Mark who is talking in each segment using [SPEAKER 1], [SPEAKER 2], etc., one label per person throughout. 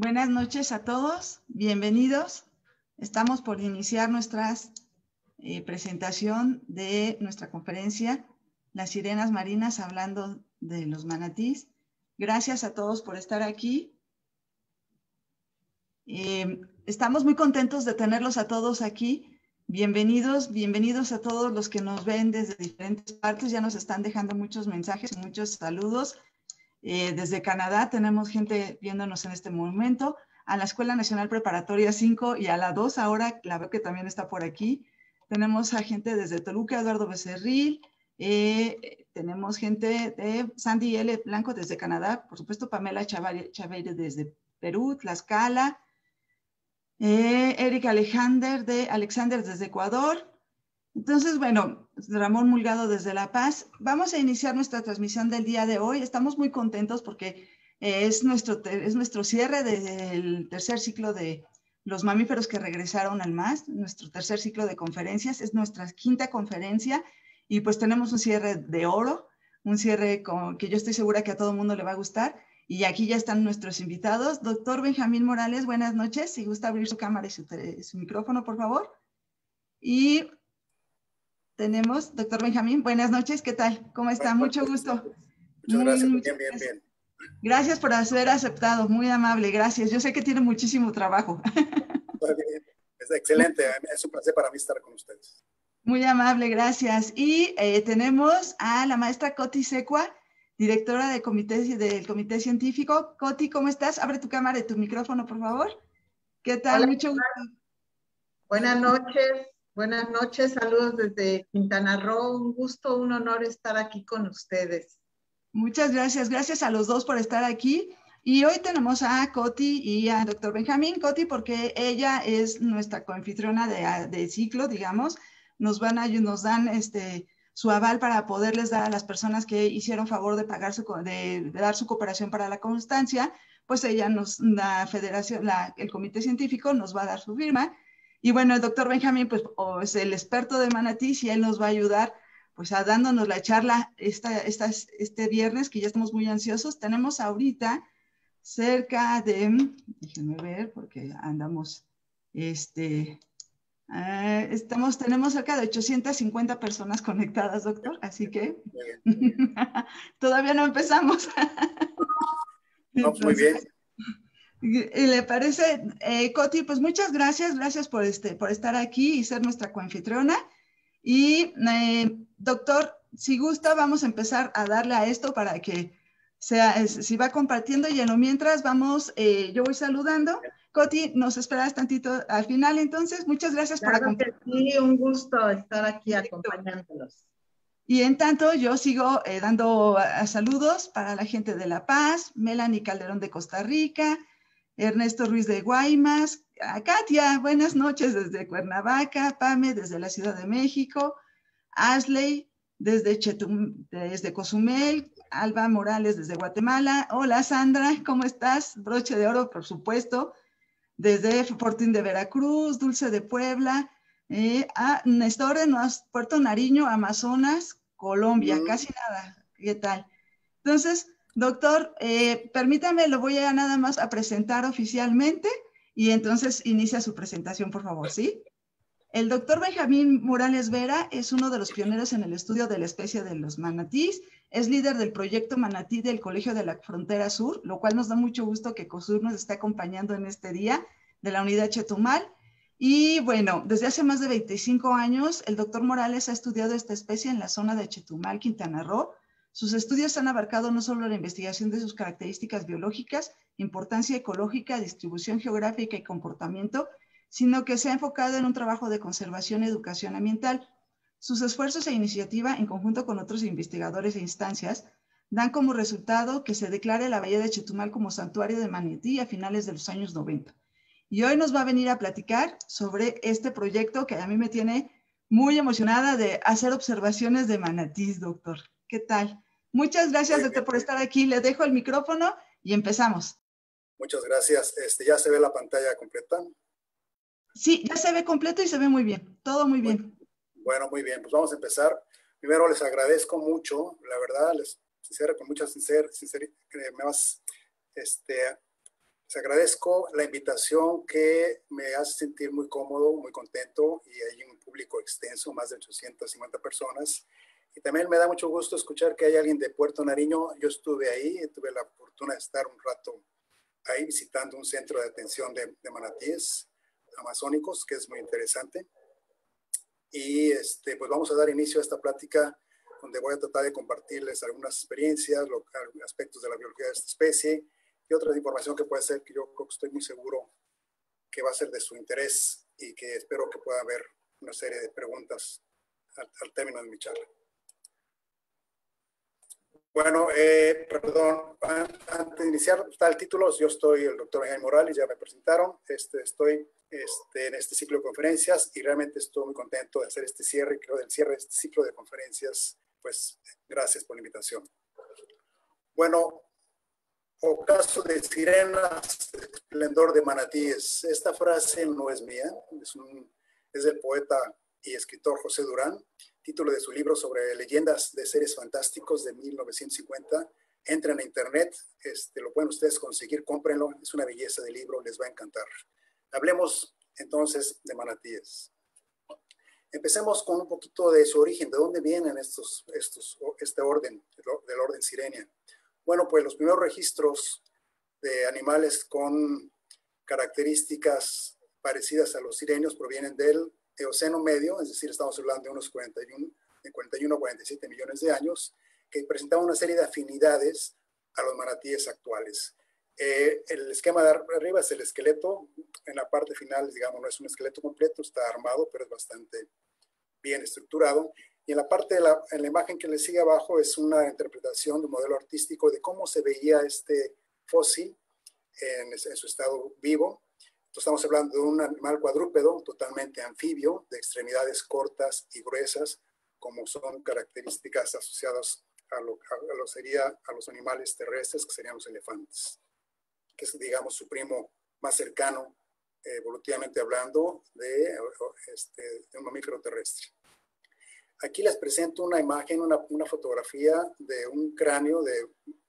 [SPEAKER 1] Buenas noches a todos, bienvenidos. Estamos por iniciar nuestra presentación de nuestra conferencia, Las sirenas marinas hablando de los manatís. Gracias a todos por estar aquí. Estamos muy contentos de tenerlos a todos aquí. Bienvenidos, bienvenidos a todos los que nos ven desde diferentes partes. Ya nos están dejando muchos mensajes y muchos saludos. Desde Canadá tenemos gente viéndonos en este momento, a la Escuela Nacional Preparatoria 5 y a la 2, ahora la veo que también está por aquí. Tenemos a gente desde Toluca, Eduardo Becerril, tenemos gente de Sandy L. Blanco desde Canadá, por supuesto Pamela Chaveire desde Perú, Tlaxcala, Eric Alexander desde Ecuador. Entonces, bueno, Ramón Mulgado desde La Paz. Vamos a iniciar nuestra transmisión del día de hoy. Estamos muy contentos porque es nuestro cierre del tercer ciclo de los mamíferos que regresaron al mar, nuestro tercer ciclo de conferencias. Es nuestra quinta conferencia y pues tenemos un cierre de oro, un cierre que yo estoy segura que a todo el mundo le va a gustar. Y aquí ya están nuestros invitados. Doctor Benjamín Morales, buenas noches. Si gusta abrir su cámara y su micrófono, por favor. Y tenemos, doctor Benjamín, buenas noches, ¿qué tal? ¿Cómo está? Mucho gusto.
[SPEAKER 2] Muchas gracias, bien.
[SPEAKER 1] Gracias por haber aceptado, muy amable, gracias. Yo sé que tiene muchísimo trabajo.
[SPEAKER 2] Es excelente, es un placer para mí estar con ustedes.
[SPEAKER 1] Muy amable, gracias. Y tenemos a la maestra Coti Secua, directora del comité científico. Coti, ¿cómo estás? Abre tu cámara y tu micrófono, por favor. ¿Qué tal?
[SPEAKER 3] Hola,
[SPEAKER 1] mucho gusto.
[SPEAKER 3] Buenas noches, saludos desde Quintana Roo, un gusto, un honor estar aquí con ustedes.
[SPEAKER 1] Muchas gracias, gracias a los dos por estar aquí. Y hoy tenemos a Coti y a doctor Benjamín. Coti, porque ella es nuestra coanfitriona de ciclo, digamos, nos dan su aval para poderles dar a las personas que hicieron favor de pagar de dar su cooperación para la constancia, pues ella el comité científico nos va a dar su firma. Y bueno, el doctor Benjamín, pues es el experto de manatís y él nos va a ayudar pues dándonos la charla este viernes, que ya estamos muy ansiosos. Tenemos ahorita cerca de, déjenme ver, porque andamos, tenemos cerca de 850 personas conectadas, doctor, así que todavía no empezamos.
[SPEAKER 2] No, pues muy bien.
[SPEAKER 1] ¿Le parece, Coti? Pues muchas gracias, por estar aquí y ser nuestra coanfitriona. Y doctor, si gusta, vamos a empezar a darle a esto para que si va compartiendo y en lo mientras vamos, yo voy saludando. Coti, nos esperas tantito al final, entonces, muchas gracias por acompañarnos.
[SPEAKER 3] Sí, un gusto estar aquí acompañándolos.
[SPEAKER 1] Y en tanto, yo sigo dando saludos para la gente de La Paz, Melanie Calderón de Costa Rica, Ernesto Ruiz de Guaymas, a Katia, buenas noches desde Cuernavaca, Pame desde la Ciudad de México, Ashley desde Cozumel, Alba Morales desde Guatemala, hola Sandra, ¿cómo estás? Broche de oro, por supuesto, desde Fortín de Veracruz, Dulce de Puebla, Néstor de Puerto Nariño, Amazonas, Colombia, casi nada, ¿qué tal? Entonces, doctor, permítame, lo voy a nada más a presentar oficialmente y entonces inicia su presentación, por favor, ¿sí? El doctor Benjamín Morales Vera es uno de los pioneros en el estudio de la especie de los manatís, es líder del proyecto Manatí del Colegio de la Frontera Sur, lo cual nos da mucho gusto que COSUR nos esté acompañando en este día de la unidad Chetumal. Y bueno, desde hace más de 25 años, el doctor Morales ha estudiado esta especie en la zona de Chetumal, Quintana Roo. Sus estudios han abarcado no solo la investigación de sus características biológicas, importancia ecológica, distribución geográfica y comportamiento, sino que se ha enfocado en un trabajo de conservación y educación ambiental. Sus esfuerzos e iniciativa, en conjunto con otros investigadores e instancias, dan como resultado que se declare la bahía de Chetumal como santuario de manatí a finales de los años 90. Y hoy nos va a venir a platicar sobre este proyecto que a mí me tiene muy emocionada de hacer observaciones de manatís, doctor. ¿Qué tal? Muchas gracias, doctor, por estar aquí. Le dejo el micrófono y empezamos.
[SPEAKER 2] Muchas gracias. ¿Ya se ve la pantalla completa?
[SPEAKER 1] Sí, ya se ve completo y se ve muy bien. Todo muy bien.
[SPEAKER 2] Bueno, muy bien. Pues vamos a empezar. Primero les agradezco mucho. La verdad, les sincero, con mucha sinceridad, Les agradezco la invitación que me hace sentir muy cómodo, muy contento, y hay un público extenso, más de 850 personas. Y también me da mucho gusto escuchar que hay alguien de Puerto Nariño. Yo estuve ahí, tuve la fortuna de estar un rato ahí visitando un centro de atención de manatíes amazónicos, que es muy interesante. Y pues vamos a dar inicio a esta plática donde voy a tratar de compartirles algunas experiencias, aspectos de la biología de esta especie y otra información que puede ser, que yo creo que estoy muy seguro que va a ser de su interés y que espero que pueda haber una serie de preguntas al término de mi charla. Bueno, perdón, antes de iniciar, está el título. Yo soy el doctor Jaime Morales, ya me presentaron. Estoy en este ciclo de conferencias y realmente estoy muy contento de hacer este cierre, creo, del cierre de este ciclo de conferencias. Pues gracias por la invitación. Bueno, ocaso de sirenas, esplendor de manatíes. Esta frase no es mía, es del poeta y escritor José Durán. Título de su libro sobre leyendas de seres fantásticos de 1950. Entren a internet, lo pueden ustedes conseguir, cómprenlo, es una belleza de libro, les va a encantar. Hablemos entonces de manatíes. Empecemos con un poquito de su origen, de dónde vienen este orden, del orden Sirenia. Bueno, pues los primeros registros de animales con características parecidas a los sirenios provienen del Eoceno medio, es decir, estamos hablando de unos 41 a 47 millones de años, que presentaban una serie de afinidades a los manatíes actuales. El esquema de arriba es el esqueleto, en la parte final, digamos, no es un esqueleto completo, está armado, pero es bastante bien estructurado. Y en la parte en la imagen que le sigue abajo es una interpretación de un modelo artístico de cómo se veía este fósil en su estado vivo. Entonces estamos hablando de un animal cuadrúpedo, totalmente anfibio, de extremidades cortas y gruesas, como son características asociadas a los animales terrestres, que serían los elefantes, que es, digamos, su primo más cercano, evolutivamente hablando, de un mamífero terrestre. Aquí les presento una imagen, una fotografía de un cráneo de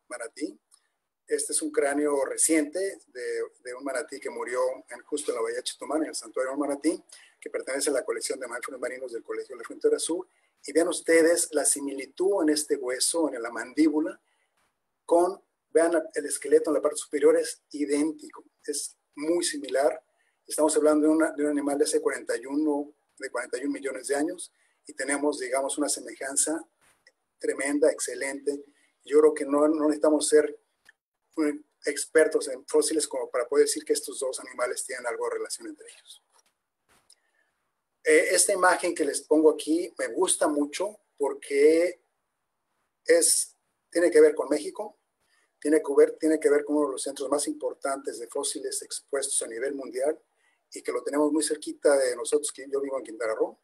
[SPEAKER 2] manatí. Este es un cráneo reciente de un manatí que murió justo en la bahía de Chetumal, en el santuario del manatí, que pertenece a la colección de mamíferos marinos del Colegio de la Frontera Sur. Y vean ustedes la similitud en este hueso, en la mandíbula, vean el esqueleto en la parte superior, es idéntico, es muy similar. Estamos hablando de un animal de hace 41 millones de años y tenemos, digamos, una semejanza tremenda, excelente. Yo creo que no necesitamos ser expertos en fósiles como para poder decir que estos dos animales tienen algo de relación entre ellos. Esta imagen que les pongo aquí me gusta mucho porque tiene que ver con México, tiene que ver con uno de los centros más importantes de fósiles expuestos a nivel mundial y que lo tenemos muy cerquita de nosotros, que yo vivo en Quintana Roo.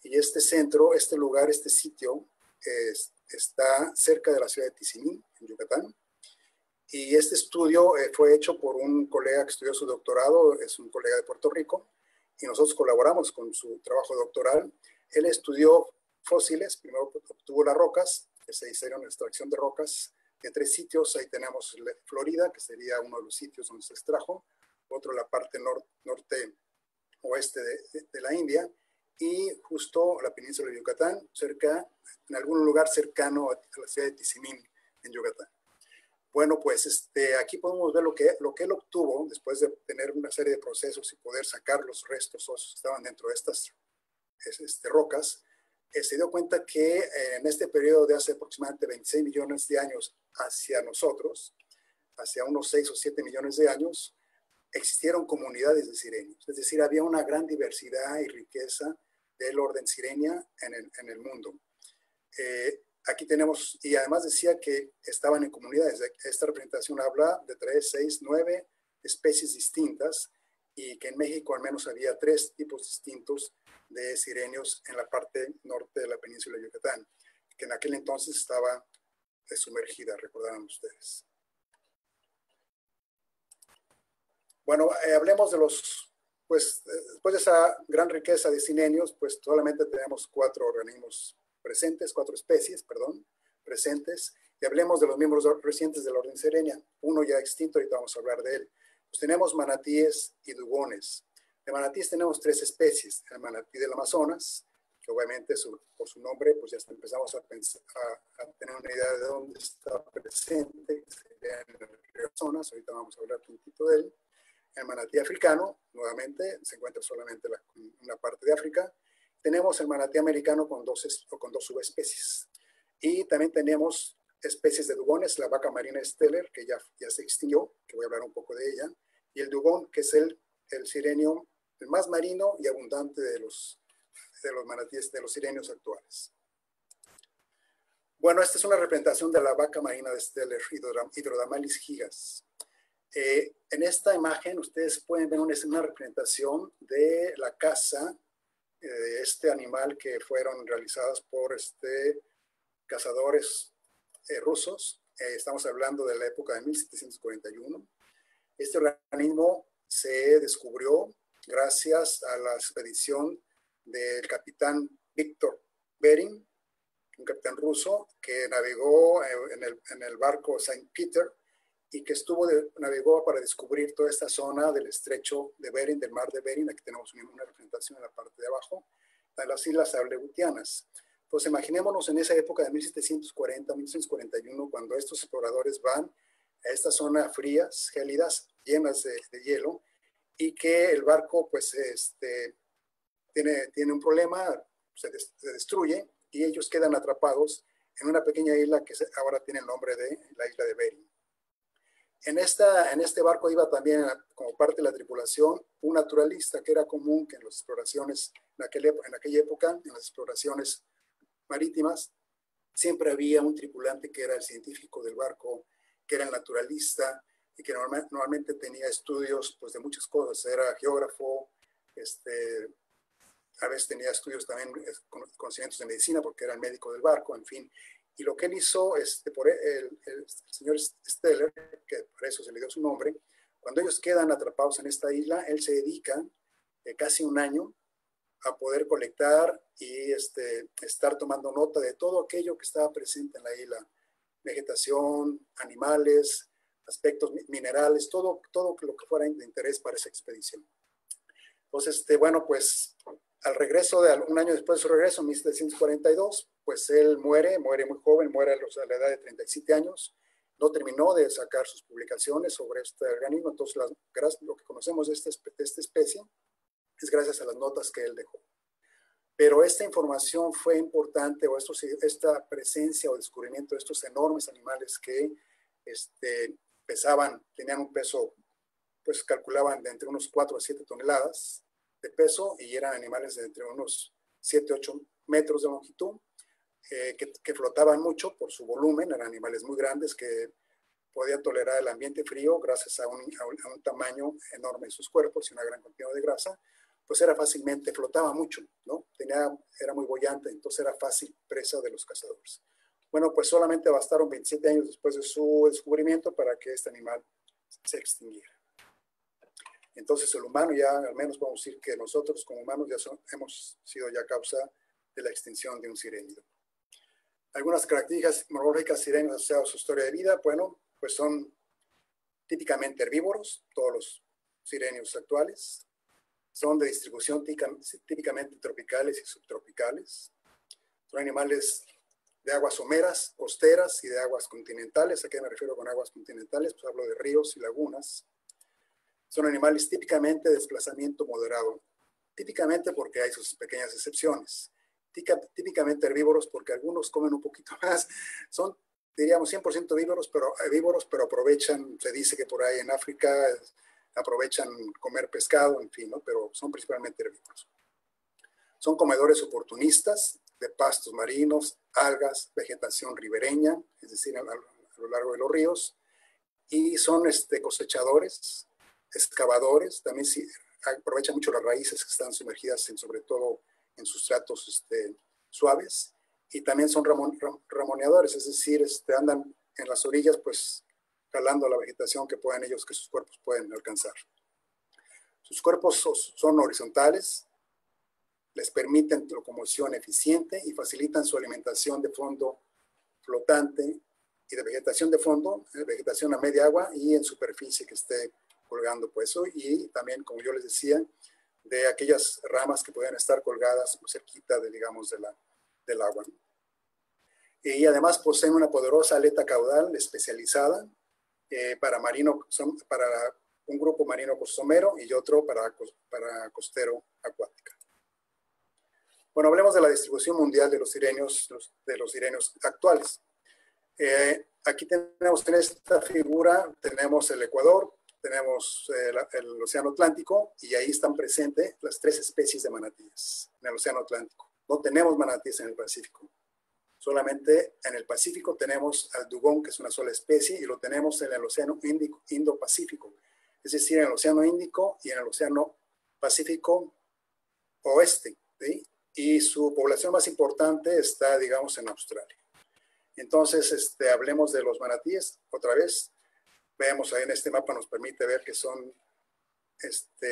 [SPEAKER 2] Y este centro, este lugar, este sitio está cerca de la ciudad de Tizimín, en Yucatán. Y este estudio fue hecho por un colega que estudió su doctorado, es un colega de Puerto Rico, y nosotros colaboramos con su trabajo doctoral. Él estudió fósiles, primero obtuvo las rocas, que se hicieron extracción de rocas de 3 sitios. Ahí tenemos Florida, que sería uno de los sitios donde se extrajo, otro la parte norte-oeste de la India, y justo la península de Yucatán, en algún lugar cercano a la ciudad de Tizimín, en Yucatán. Bueno, pues aquí podemos ver lo que él obtuvo después de tener una serie de procesos y poder sacar los restos óseos que estaban dentro de estas rocas. Se dio cuenta que en este periodo de hace aproximadamente 26 millones de años hacia nosotros, hacia unos 6 o 7 millones de años, existieron comunidades de sirenios. Es decir, había una gran diversidad y riqueza del orden sirenia en el mundo. Aquí tenemos, y además decía que estaban en comunidades. Esta representación habla de 3, 6, 9 especies distintas y que en México al menos había 3 tipos distintos de sirenios en la parte norte de la península de Yucatán, que en aquel entonces estaba sumergida, recordarán ustedes. Bueno, hablemos de después de esa gran riqueza de sirenios, pues solamente tenemos 4 organismos presentes, 4 especies, perdón, presentes, y hablemos de los miembros recientes del orden Sirenia. Uno ya extinto, ahorita vamos a hablar de él. Pues tenemos manatíes y dugones. De manatíes tenemos 3 especies. El manatí del Amazonas, que obviamente por su nombre, pues ya empezamos a tener una idea de dónde está presente, que sería en el río Amazonas. Ahorita vamos a hablar un poquito de él. El manatí africano, nuevamente, se encuentra solamente en una parte de África. Tenemos el manatí americano con dos subespecies. Y también tenemos especies de dugones, la vaca marina Steller, que ya se extinguió, que voy a hablar un poco de ella, y el dugón, que es el sirenio, el más marino y abundante de los manatíes, de los sirenios actuales. Bueno, esta es una representación de la vaca marina de Steller, Hydrodamalis gigas. En esta imagen ustedes pueden ver una representación de la caza de este animal que fueron realizadas por cazadores rusos. Estamos hablando de la época de 1741. Este organismo se descubrió gracias a la expedición del capitán Víctor Bering, un capitán ruso que navegó en el barco Saint Peter y que navegó para descubrir toda esta zona del estrecho de Bering, del mar de Bering. Aquí tenemos una representación en la parte de abajo, de las islas Aleutianas. Pues imaginémonos en esa época de 1740, 1741, cuando estos exploradores van a esta zona frías, gélidas, llenas de hielo, y que el barco pues tiene un problema, se destruye, y ellos quedan atrapados en una pequeña isla que ahora tiene el nombre de la isla de Bering. En este barco iba también, como parte de la tripulación, un naturalista, que era común que en las exploraciones, en aquella época, en las exploraciones marítimas, siempre había un tripulante que era el científico del barco, que era el naturalista, y que normalmente tenía estudios pues, de muchas cosas. Era geógrafo, a veces tenía estudios también, conocimientos de medicina, porque era el médico del barco, en fin. Y lo que él hizo, por el señor Steller, que por eso se le dio su nombre, cuando ellos quedan atrapados en esta isla, él se dedica casi un año a poder colectar y estar tomando nota de todo aquello que estaba presente en la isla. Vegetación, animales, aspectos minerales, todo lo que fuera de interés para esa expedición. Entonces, bueno, pues al regreso, un año después de su regreso, en 1742, pues él muere muy joven, muere a la edad de 37 años, no terminó de sacar sus publicaciones sobre este organismo. Entonces lo que conocemos de esta especie es gracias a las notas que él dejó. Pero esta información fue importante, o esta presencia o descubrimiento de estos enormes animales que tenían un peso, pues calculaban de entre unos 4 a 7 toneladas de peso, y eran animales de entre unos 7 a 8 metros de longitud, que flotaban mucho por su volumen. Eran animales muy grandes que podían tolerar el ambiente frío gracias a un tamaño enorme de sus cuerpos y una gran cantidad de grasa. Pues flotaba mucho, ¿no? Era muy boyante, entonces era fácil presa de los cazadores. Bueno, pues solamente bastaron 27 años después de su descubrimiento para que este animal se extinguiera. Entonces el humano, ya al menos podemos decir que nosotros como humanos hemos sido ya causa de la extinción de un sirénido. Algunas características morfológicas sirénidos asociadas a su historia de vida, bueno, pues son típicamente herbívoros, todos los sirenios actuales. Son de distribución típicamente tropicales y subtropicales. Son animales de aguas someras, costeras y de aguas continentales. ¿A qué me refiero con aguas continentales? Pues hablo de ríos y lagunas. Son animales típicamente de desplazamiento moderado. Típicamente porque hay sus pequeñas excepciones. Típicamente herbívoros porque algunos comen un poquito más. Son, diríamos, 100% herbívoros, pero aprovechan, se dice que por ahí en África aprovechan comer pescado, en fin, ¿no? Pero son principalmente herbívoros. Son comedores oportunistas de pastos marinos, algas, vegetación ribereña, es decir, a lo largo de los ríos, y son cosechadores, excavadores, también aprovechan mucho las raíces que están sumergidas sobre todo en sustratos suaves, y también son ramoneadores, es decir, andan en las orillas, pues jalando la vegetación que sus cuerpos pueden alcanzar. Sus cuerpos son horizontales, les permiten locomoción eficiente y facilitan su alimentación de fondo flotante y de vegetación de fondo, vegetación a media agua y en superficie que esté colgando pues eso, y también, como yo les decía, de aquellas ramas que pueden estar colgadas cerquita de, digamos, del agua. Y además poseen una poderosa aleta caudal especializada para un grupo marino costomero y otro para costero acuática. Bueno, hablemos de la distribución mundial de los sirenios actuales. Aquí tenemos en esta figura, tenemos el Ecuador, tenemos el Océano Atlántico, y ahí están presentes las 3 especies de manatíes en el Océano Atlántico. No tenemos manatíes en el Pacífico. Solamente en el Pacífico tenemos al dugón, que es una sola especie, y lo tenemos en el Océano Indo-Pacífico, es decir, en el Océano Índico y en el Océano Pacífico Oeste, ¿sí? Y su población más importante está, digamos, en Australia. Entonces, hablemos de los manatíes otra vez. Vemos ahí en este mapa, nos permite ver que son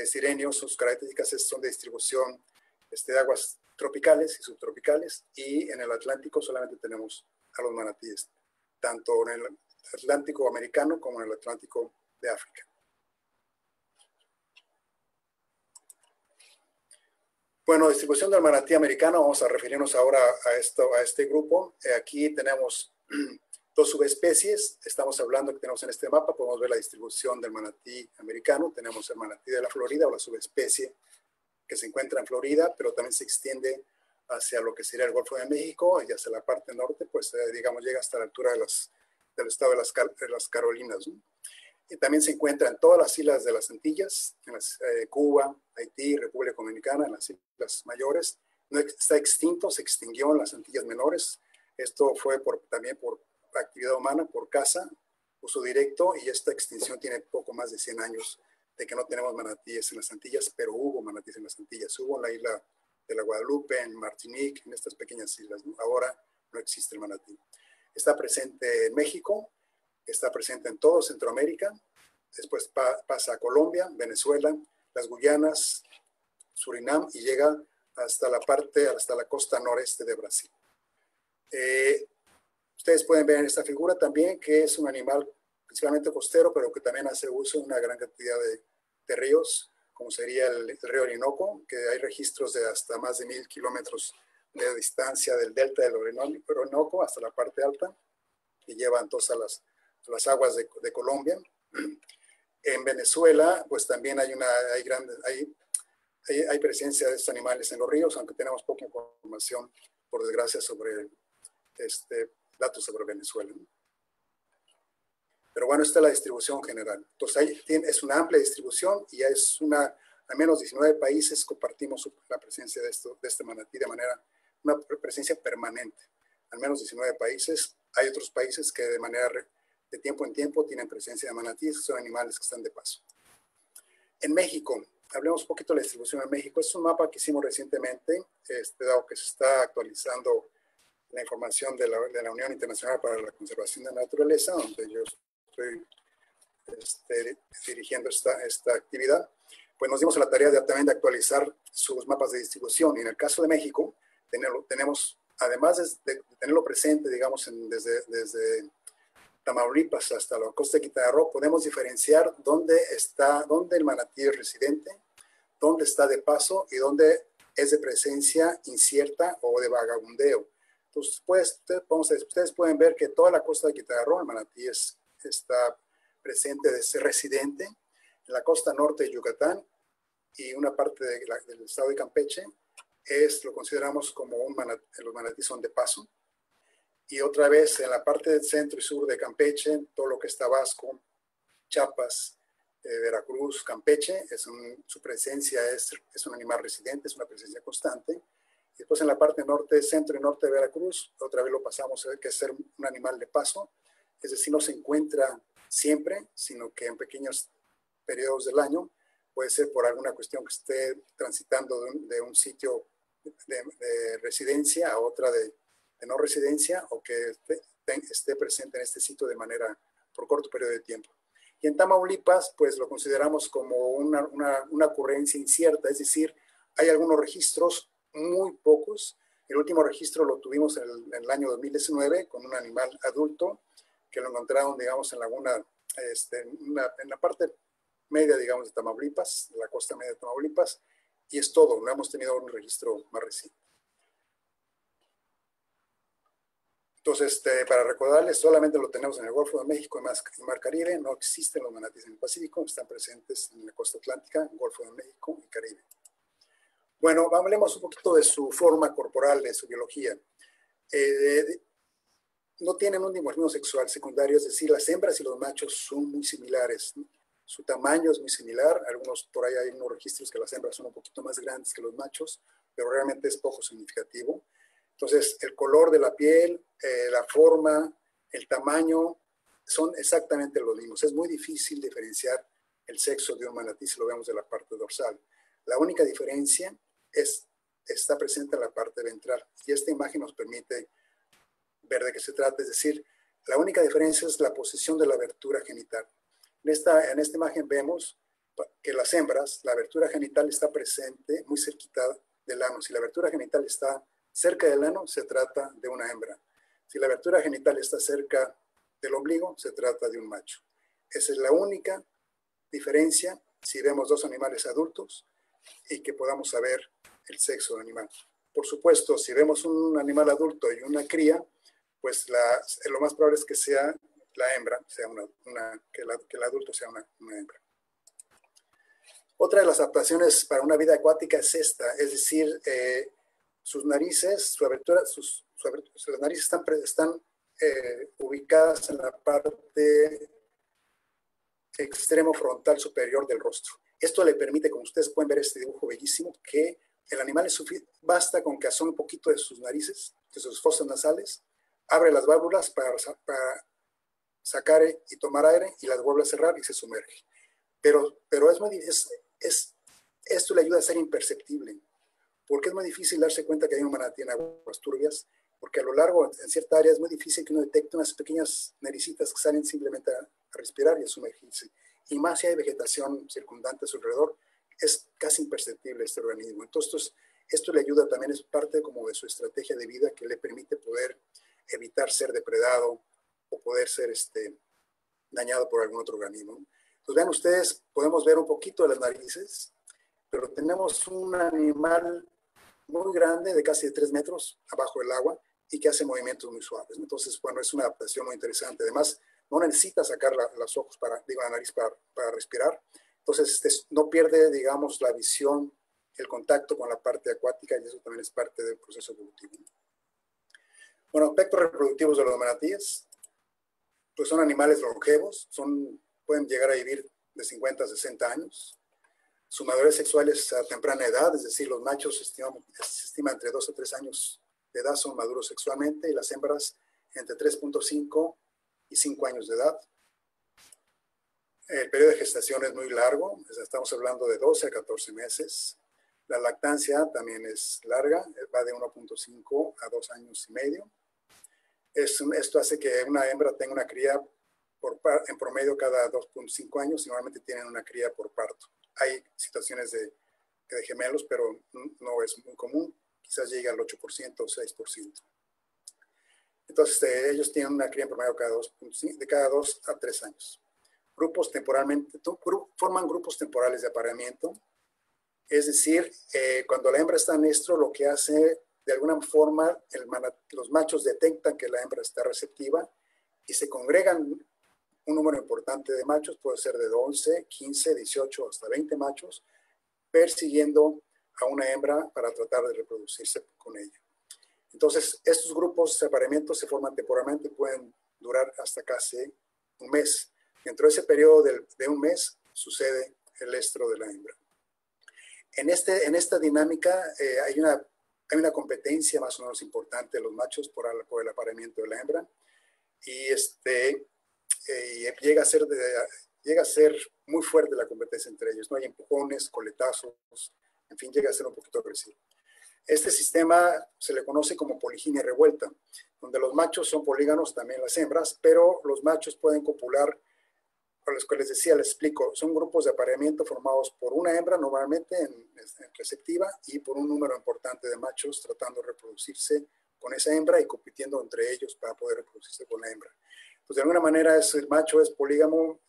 [SPEAKER 2] sirenios, sus características son de distribución de aguas tropicales y subtropicales, y en el Atlántico solamente tenemos a los manatíes, tanto en el Atlántico americano como en el Atlántico de África. Bueno, distribución del manatí americano, vamos a referirnos ahora a este grupo. Aquí tenemos 2 subespecies, estamos hablando que tenemos en este mapa, podemos ver la distribución del manatí americano, tenemos el manatí de la Florida, o la subespecie que se encuentra en Florida, pero también se extiende hacia lo que sería el Golfo de México y hacia la parte norte, pues digamos llega hasta la altura del estado de las Carolinas, ¿no? Y también se encuentra en todas las islas de las Antillas, en Cuba, Haití, República Dominicana, en las islas mayores. No está extinto, se extinguió en las Antillas menores. Esto fue también por actividad humana, por caza, uso directo, y esta extinción tiene poco más de 100 años de que no tenemos manatíes en las Antillas, pero hubo manatíes en las Antillas. Hubo en la isla de la Guadalupe, en Martinique, en estas pequeñas islas, ¿no? Ahora no existe el manatí. Está presente en México, está presente en todo Centroamérica, después pasa a Colombia, Venezuela, las Guyanas, Surinam, y llega hasta la costa noreste de Brasil. Ustedes pueden ver en esta figura también que es un animal principalmente costero, pero que también hace uso de una gran cantidad de ríos, como sería el río Orinoco, que hay registros de hasta más de 1000 kilómetros de distancia del delta del Orinoco hasta la parte alta, y lleva entonces a las aguas de Colombia. En Venezuela, pues también hay presencia de estos animales en los ríos, aunque tenemos poca información, por desgracia, sobre datos sobre Venezuela, ¿no? Pero bueno, esta es la distribución general. Entonces, ahí es una amplia distribución, y al menos 19 países compartimos la presencia de este manatí de una presencia permanente. Al menos 19 países. Hay otros países que de tiempo en tiempo tienen presencia de manatíes, que son animales que están de paso. En México, hablemos un poquito de la distribución en México. Es un mapa que hicimos recientemente, dado que se está actualizando la información de la Unión Internacional para la Conservación de la Naturaleza, donde yo estoy dirigiendo esta actividad. Pues nos dimos a la tarea también de actualizar sus mapas de distribución, y en el caso de México tenemos, además de tenerlo presente, digamos, desde Tamaulipas hasta la costa de Quintana Roo, podemos diferenciar dónde el manatí es residente, dónde está de paso y dónde es de presencia incierta o de vagabundeo. Entonces, ustedes pueden ver que toda la costa de Quintana Roo, el manatí está presente, de ser residente. En la costa norte de Yucatán y una parte del estado de Campeche lo consideramos como los manatíes son de paso. Y otra vez en la parte del centro y sur de Campeche, todo lo que es Tabasco, Chiapas, Veracruz, Campeche, su presencia es un animal residente, es una presencia constante. Y después en la parte norte, centro y norte de Veracruz, otra vez lo pasamos a ver que es ser un animal de paso, es decir, no se encuentra siempre, sino que en pequeños periodos del año, puede ser por alguna cuestión que esté transitando de un sitio de residencia a otra de no residencia, o que esté presente en este sitio por corto periodo de tiempo. Y en Tamaulipas, pues lo consideramos como una ocurrencia incierta, es decir, hay algunos registros, muy pocos. El último registro lo tuvimos en el año 2019 con un animal adulto que lo encontraron, digamos, en la parte media, digamos, de Tamaulipas, de la costa media de Tamaulipas, y es todo, no hemos tenido un registro más reciente. Entonces, para recordarles, solamente lo tenemos en el Golfo de México y Mar Caribe, no existen los manatíes en el Pacífico, están presentes en la costa atlántica, Golfo de México y Caribe. Bueno, hablemos un poquito de su forma corporal, de su biología. No tienen un dimorfismo sexual secundario, es decir, las hembras y los machos son muy similares, ¿no? Su tamaño es muy similar, por ahí hay unos registros que las hembras son un poquito más grandes que los machos, pero realmente es poco significativo. Entonces, el color de la piel, la forma, el tamaño, son exactamente los mismos. Es muy difícil diferenciar el sexo de un manatí si lo vemos de la parte dorsal. La única diferencia está presente en la parte ventral, y esta imagen nos permite ver de qué se trata, es decir, la única diferencia es la posición de la abertura genital. En esta imagen vemos que las hembras, la abertura genital está presente muy cerquita del ano. Si la abertura genital está cerca del ano, se trata de una hembra. Si la abertura genital está cerca del ombligo, se trata de un macho. Esa es la única diferencia si vemos dos animales adultos y que podamos saber el sexo del animal. Por supuesto, si vemos un animal adulto y una cría, pues lo más probable es que sea la hembra, que el adulto sea una hembra. Otra de las adaptaciones para una vida acuática es esta, es decir, sus narices, las narices están ubicadas en la parte extremo frontal superior del rostro. Esto le permite, como ustedes pueden ver este dibujo bellísimo, que el animal basta con que asome un poquito de sus narices, de sus fosas nasales, abre las válvulas para sacar y tomar aire y las vuelve a cerrar y se sumerge. Pero esto le ayuda a ser imperceptible, porque es muy difícil darse cuenta que hay un manatí en aguas turbias, porque a lo largo, en cierta área, es muy difícil que uno detecte unas pequeñas nericitas que salen simplemente a respirar y a sumergirse. Y más si hay vegetación circundante a su alrededor, es casi imperceptible este organismo. Entonces, esto le ayuda también, es parte como de su estrategia de vida que le permite poder evitar ser depredado o poder ser dañado por algún otro organismo. Entonces, vean ustedes, podemos ver un poquito de las narices, pero tenemos un animal muy grande, de casi 3 metros abajo del agua, y que hace movimientos muy suaves. Entonces, bueno, es una adaptación muy interesante. Además, no necesita sacar los ojos la nariz para respirar. Entonces, no pierde, digamos, la visión, el contacto con la parte acuática, y eso también es parte del proceso evolutivo. Bueno, aspectos reproductivos de los manatíes, pues son animales longevos, pueden llegar a vivir de 50 a 60 años. Su madurez sexual es a temprana edad, es decir, los machos se estima entre 2 a 3 años de edad son maduros sexualmente, y las hembras entre 3.5 y 5 años de edad. El periodo de gestación es muy largo, estamos hablando de 12 a 14 meses. La lactancia también es larga, va de 1.5 a 2 años y medio. Esto hace que una hembra tenga una cría en promedio cada 2.5 años, y normalmente tienen una cría por parto. Hay situaciones de gemelos, pero no es muy común, quizás llegue al 8% o 6%. Entonces, ellos tienen una cría en promedio de cada 2 a 3 años. Forman grupos temporales de apareamiento, es decir, cuando la hembra está en estro, lo que hace, de alguna forma, los machos detectan que la hembra está receptiva y se congregan un número importante de machos, puede ser de 11, 15, 18, hasta 20 machos, persiguiendo a una hembra para tratar de reproducirse con ella. Entonces, estos grupos de apareamiento se forman temporalmente y pueden durar hasta casi un mes. Dentro de ese periodo de un mes sucede el estro de la hembra. En esta dinámica hay una competencia más o menos importante de los machos por el apareamiento de la hembra, y llega a ser muy fuerte la competencia entre ellos. No hay empujones, coletazos, en fin, llega a ser un poquito agresivo. Este sistema se le conoce como poliginia revuelta, donde los machos son políganos, también las hembras, pero los machos pueden copular, con los que les decía, les explico, son grupos de apareamiento formados por una hembra, normalmente en receptiva, y por un número importante de machos tratando de reproducirse con esa hembra y compitiendo entre ellos para poder reproducirse con la hembra. Pues de alguna manera el macho es polígamo,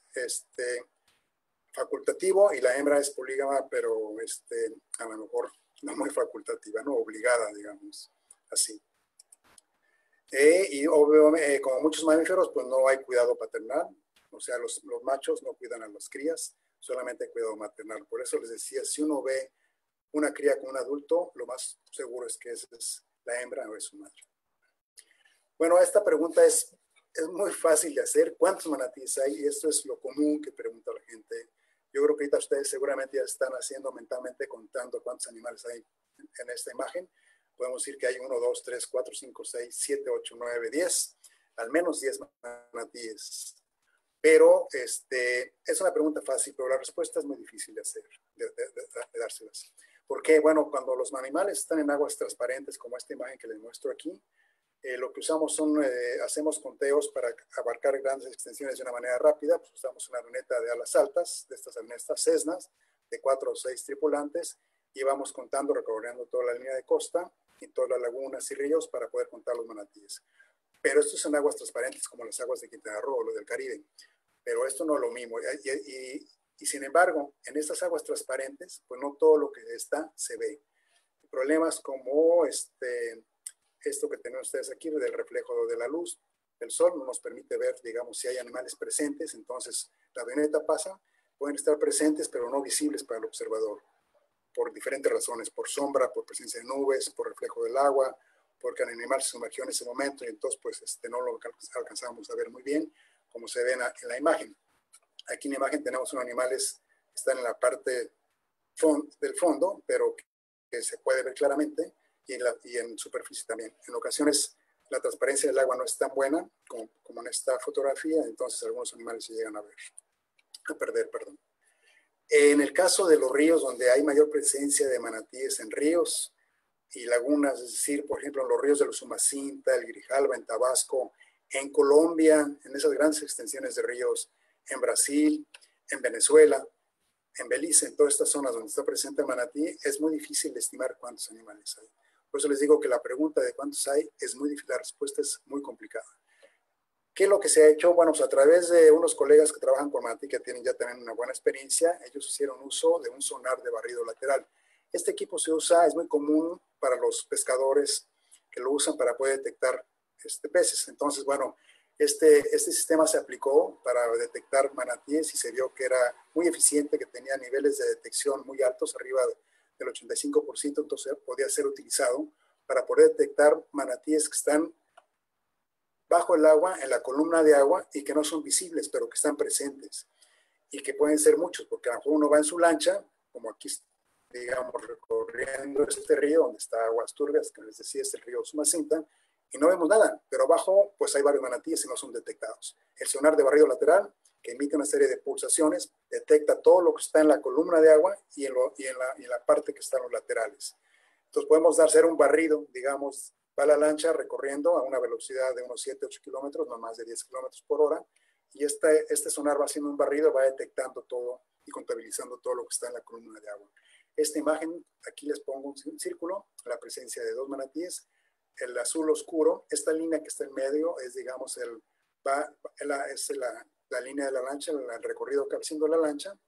[SPEAKER 2] facultativo y la hembra es polígama, pero a lo mejor no muy facultativa, no obligada, digamos, así. Y obviamente, como muchos mamíferos, pues no hay cuidado paternal, o sea, los machos no cuidan a las crías, solamente hay cuidado maternal. Por eso les decía, si uno ve una cría con un adulto, lo más seguro es que esa es la hembra o es su macho. Bueno, esta pregunta es muy fácil de hacer. ¿Cuántos manatíes hay? Y esto es lo común que pregunta la gente. Yo creo que ahorita ustedes seguramente ya están haciendo mentalmente, contando cuántos animales hay en esta imagen. Podemos decir que hay 1, 2, 3, 4, 5, 6, 7, 8, 9, 10. Al menos 10 manatíes. Pero es una pregunta fácil, pero la respuesta es muy difícil de hacer, de dárselas. Porque, bueno, cuando los animales están en aguas transparentes, como esta imagen que les muestro aquí, lo que usamos son, hacemos conteos para abarcar grandes extensiones de una manera rápida. Pues usamos una avioneta de alas altas, de estas avionetas Cessnas, de 4 o 6 tripulantes, y vamos contando, recorriendo toda la línea de costa y todas las lagunas y ríos para poder contar los manatíes. Pero estos son aguas transparentes como las aguas de Quintana Roo o lo del Caribe. Pero esto no es lo mismo. Y sin embargo, en estas aguas transparentes, pues no todo lo que está se ve. Problemas como esto que tienen ustedes aquí, del reflejo de la luz del sol, no nos permite ver, digamos, si hay animales presentes. Entonces, la avioneta pasa, pueden estar presentes, pero no visibles para el observador, por diferentes razones, por sombra, por presencia de nubes, por reflejo del agua, porque el animal se sumergió en ese momento y entonces pues no lo alcanzamos a ver muy bien, como se ve en la imagen. Aquí en la imagen tenemos unos animales que están en la parte del fondo, pero que se puede ver claramente, y en superficie también. En ocasiones la transparencia del agua no es tan buena como en esta fotografía, entonces algunos animales se llegan a perder, perdón. En el caso de los ríos, donde hay mayor presencia de manatíes en ríos y lagunas, es decir, por ejemplo, en los ríos de los Umacinta, el Grijalba, en Tabasco, en Colombia, en esas grandes extensiones de ríos, en Brasil, en Venezuela, en Belice, en todas estas zonas donde está presente el manatí, es muy difícil de estimar cuántos animales hay. Por eso les digo que la pregunta de cuántos hay es muy difícil, la respuesta es muy complicada. ¿Qué es lo que se ha hecho? Bueno, pues a través de unos colegas que trabajan con manatí, que tienen ya también una buena experiencia, ellos hicieron uso de un sonar de barrido lateral. Este equipo se usa, es muy común para los pescadores que lo usan para poder detectar peces. Entonces, bueno, este sistema se aplicó para detectar manatíes y se vio que era muy eficiente, que tenía niveles de detección muy altos, arriba del 85%, entonces podía ser utilizado para poder detectar manatíes que están bajo el agua, en la columna de agua, y que no son visibles, pero que están presentes, y que pueden ser muchos, porque a lo mejor uno va en su lancha, como aquí, digamos, recorriendo este río, donde está Aguas Turbias, que les decía, es el río Umacinta, y no vemos nada, pero abajo, pues hay varios manatíes y no son detectados. El sonar de barrido lateral, que emite una serie de pulsaciones, detecta todo lo que está en la columna de agua y en la parte que está en los laterales. Entonces podemos hacer un barrido, digamos, va la lancha recorriendo a una velocidad de unos 7, 8 kilómetros, no más de 10 kilómetros por hora, y este sonar va haciendo un barrido, va detectando todo y contabilizando todo lo que está en la columna de agua. Esta imagen, aquí les pongo un círculo, la presencia de 2 manatíes, el azul oscuro, esta línea que está en medio es, digamos, la línea de la lancha, el recorrido que va haciendo la lancha.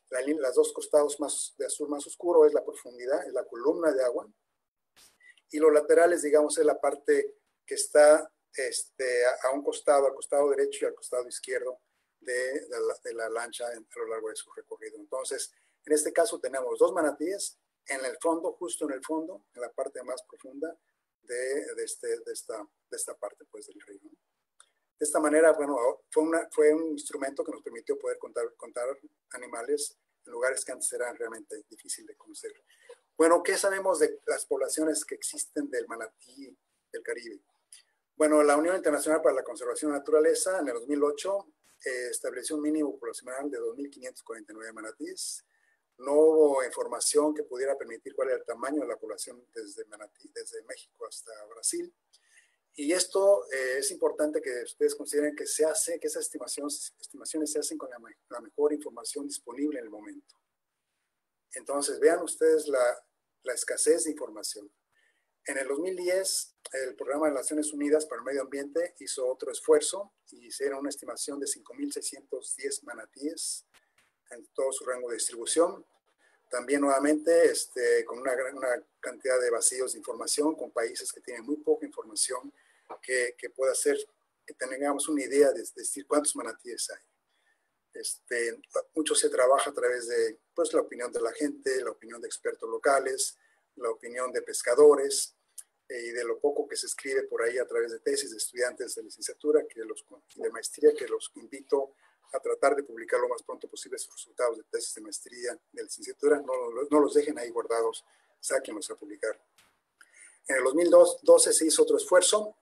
[SPEAKER 2] Las dos costados de azul más oscuro es la profundidad, es la columna de agua. Y los laterales, digamos, es la parte que está a un costado, al costado derecho y al costado izquierdo de la lancha a lo largo de su recorrido. Entonces, en este caso tenemos 2 manatíes en el fondo, justo en el fondo, en la parte más profunda de esta parte, pues, del río. De esta manera, bueno, fue un instrumento que nos permitió poder contar animales en lugares que antes eran realmente difíciles de conocer. Bueno, ¿qué sabemos de las poblaciones que existen del manatí del Caribe? Bueno, la Unión Internacional para la Conservación de la Naturaleza en el 2008 estableció un mínimo poblacional de 2.549 manatíes. No hubo información que pudiera permitir cuál era el tamaño de la población desde México hasta Brasil. Y esto es importante que ustedes consideren que esas estimaciones se hacen con la mejor información disponible en el momento. Entonces, vean ustedes la escasez de información. En el 2010, el Programa de Naciones Unidas para el Medio Ambiente hizo otro esfuerzo y hicieron una estimación de 5.610 manatíes en todo su rango de distribución. También nuevamente con una cantidad de vacíos de información, con países que tienen muy poca información, que pueda hacer que tengamos una idea de decir cuántos manatíes hay. Mucho se trabaja a través de pues, la opinión de la gente, la opinión de expertos locales, la opinión de pescadores, y de lo poco que se escribe por ahí a través de tesis de estudiantes de licenciatura y de maestría, que los invito a tratar de publicar lo más pronto posible sus resultados de tesis de maestría, de licenciatura. No los dejen ahí guardados, sáquenlos a publicar. En el 2012 se hizo otro esfuerzo,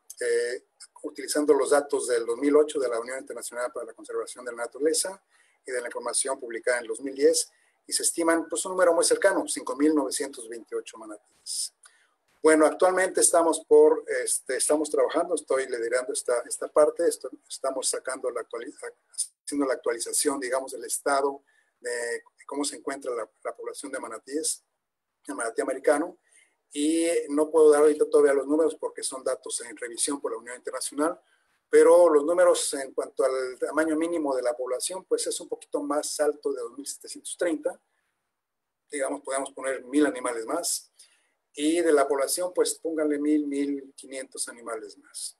[SPEAKER 2] utilizando los datos del 2008 de la Unión Internacional para la Conservación de la Naturaleza y de la información publicada en el 2010, y se estiman pues, un número muy cercano, 5.928 manatíes. Bueno, actualmente estamos trabajando, estoy liderando esta parte, estamos haciendo la actualización, digamos, del estado de cómo se encuentra la población de manatíes, el manatí americano, y no puedo dar ahorita todavía los números porque son datos en revisión por la Unión Internacional, pero los números en cuanto al tamaño mínimo de la población, pues es un poquito más alto de 2.730, digamos, podemos poner 1.000 animales más, y de la población, pues pónganle 1.500 animales más.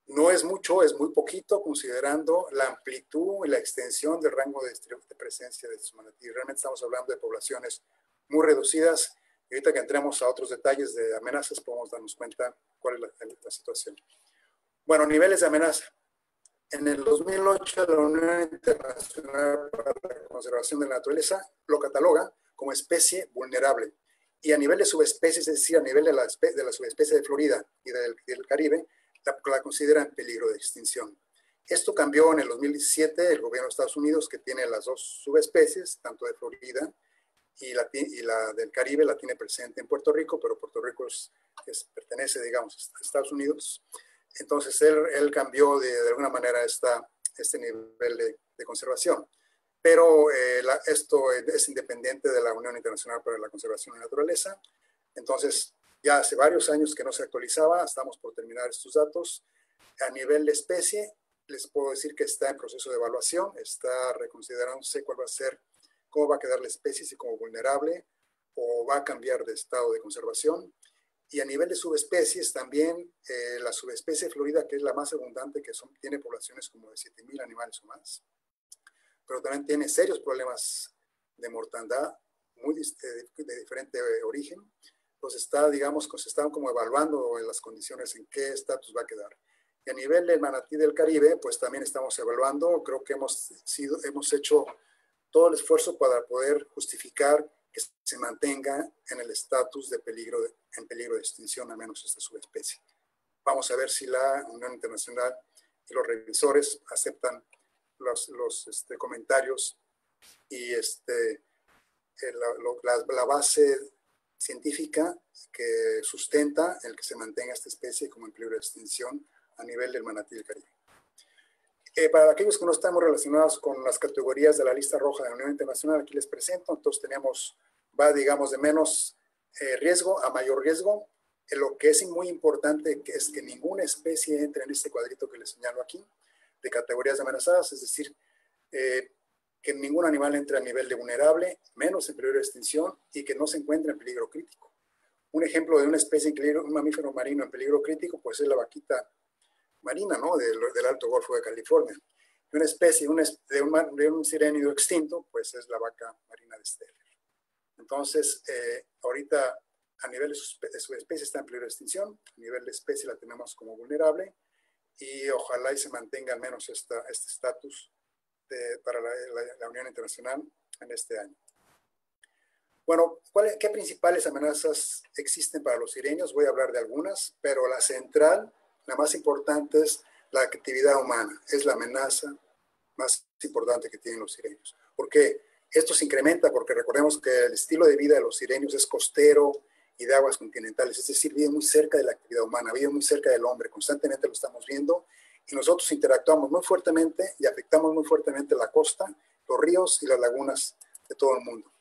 [SPEAKER 2] No es mucho, es muy poquito, considerando la amplitud y la extensión del rango de presencia de estos manatíes. Realmente estamos hablando de poblaciones muy reducidas, y ahorita que entremos a otros detalles de amenazas, podemos darnos cuenta cuál es la situación. Bueno, niveles de amenaza. En el 2008, la Unión Internacional para la Conservación de la Naturaleza lo cataloga como especie vulnerable. Y a nivel de subespecies, es decir, a nivel de la subespecie de Florida y del Caribe, la consideran peligro de extinción. Esto cambió en el 2017, el gobierno de Estados Unidos, que tiene las dos subespecies, tanto de Florida y la del Caribe, la tiene presente en Puerto Rico, pero Puerto Rico pertenece, digamos, a Estados Unidos. Entonces, él cambió de alguna manera este nivel de conservación. Pero esto es independiente de la Unión Internacional para la Conservación de la Naturaleza. Entonces, ya hace varios años que no se actualizaba, estamos por terminar estos datos. A nivel de especie, les puedo decir que está en proceso de evaluación, está reconsiderándose cómo va a quedar la especie, si como vulnerable o va a cambiar de estado de conservación. Y a nivel de subespecies, también la subespecie florida, que es la más abundante, que tiene poblaciones como de 7.000 animales o más, pero también tiene serios problemas de mortandad de diferente origen. Entonces se están como evaluando en las condiciones en qué estatus va a quedar. Y a nivel del manatí del Caribe, pues también estamos evaluando. Creo que hemos hecho todo el esfuerzo para poder justificar que se mantenga en el estatus en peligro de extinción, al menos esta subespecie. Vamos a ver si la Unión Internacional y los revisores aceptan los comentarios y la base científica que sustenta el que se mantenga esta especie como en peligro de extinción a nivel del manatí del Caribe. Para aquellos que no estamos relacionados con las categorías de la lista roja de la Unión Internacional, aquí les presento. Entonces va digamos de menos riesgo a mayor riesgo. Lo que es muy importante es que ninguna especie entre en este cuadrito que les señalo aquí de categorías amenazadas, es decir, que ningún animal entre a nivel de vulnerable, menos en peligro de extinción, y que no se encuentre en peligro crítico. Un ejemplo de una especie en peligro, un mamífero marino en peligro crítico, pues es la vaquita marina, ¿no? del Alto Golfo de California. Y una especie de un sirénido extinto, pues es la vaca marina de Steller. Entonces, ahorita a nivel de subespecie está en peligro de extinción, a nivel de especie la tenemos como vulnerable, y ojalá y se mantenga al menos este estatus para la Unión Internacional en este año. Bueno, ¿qué principales amenazas existen para los sireños? Voy a hablar de algunas, pero la central, la más importante, es la actividad humana. Es la amenaza más importante que tienen los sireños. ¿Por qué? Esto se incrementa porque recordemos que el estilo de vida de los sireños es costero y de aguas continentales, es decir, viven muy cerca de la actividad humana, viven muy cerca del hombre, constantemente lo estamos viendo, y nosotros interactuamos muy fuertemente y afectamos muy fuertemente la costa, los ríos y las lagunas de todo el mundo.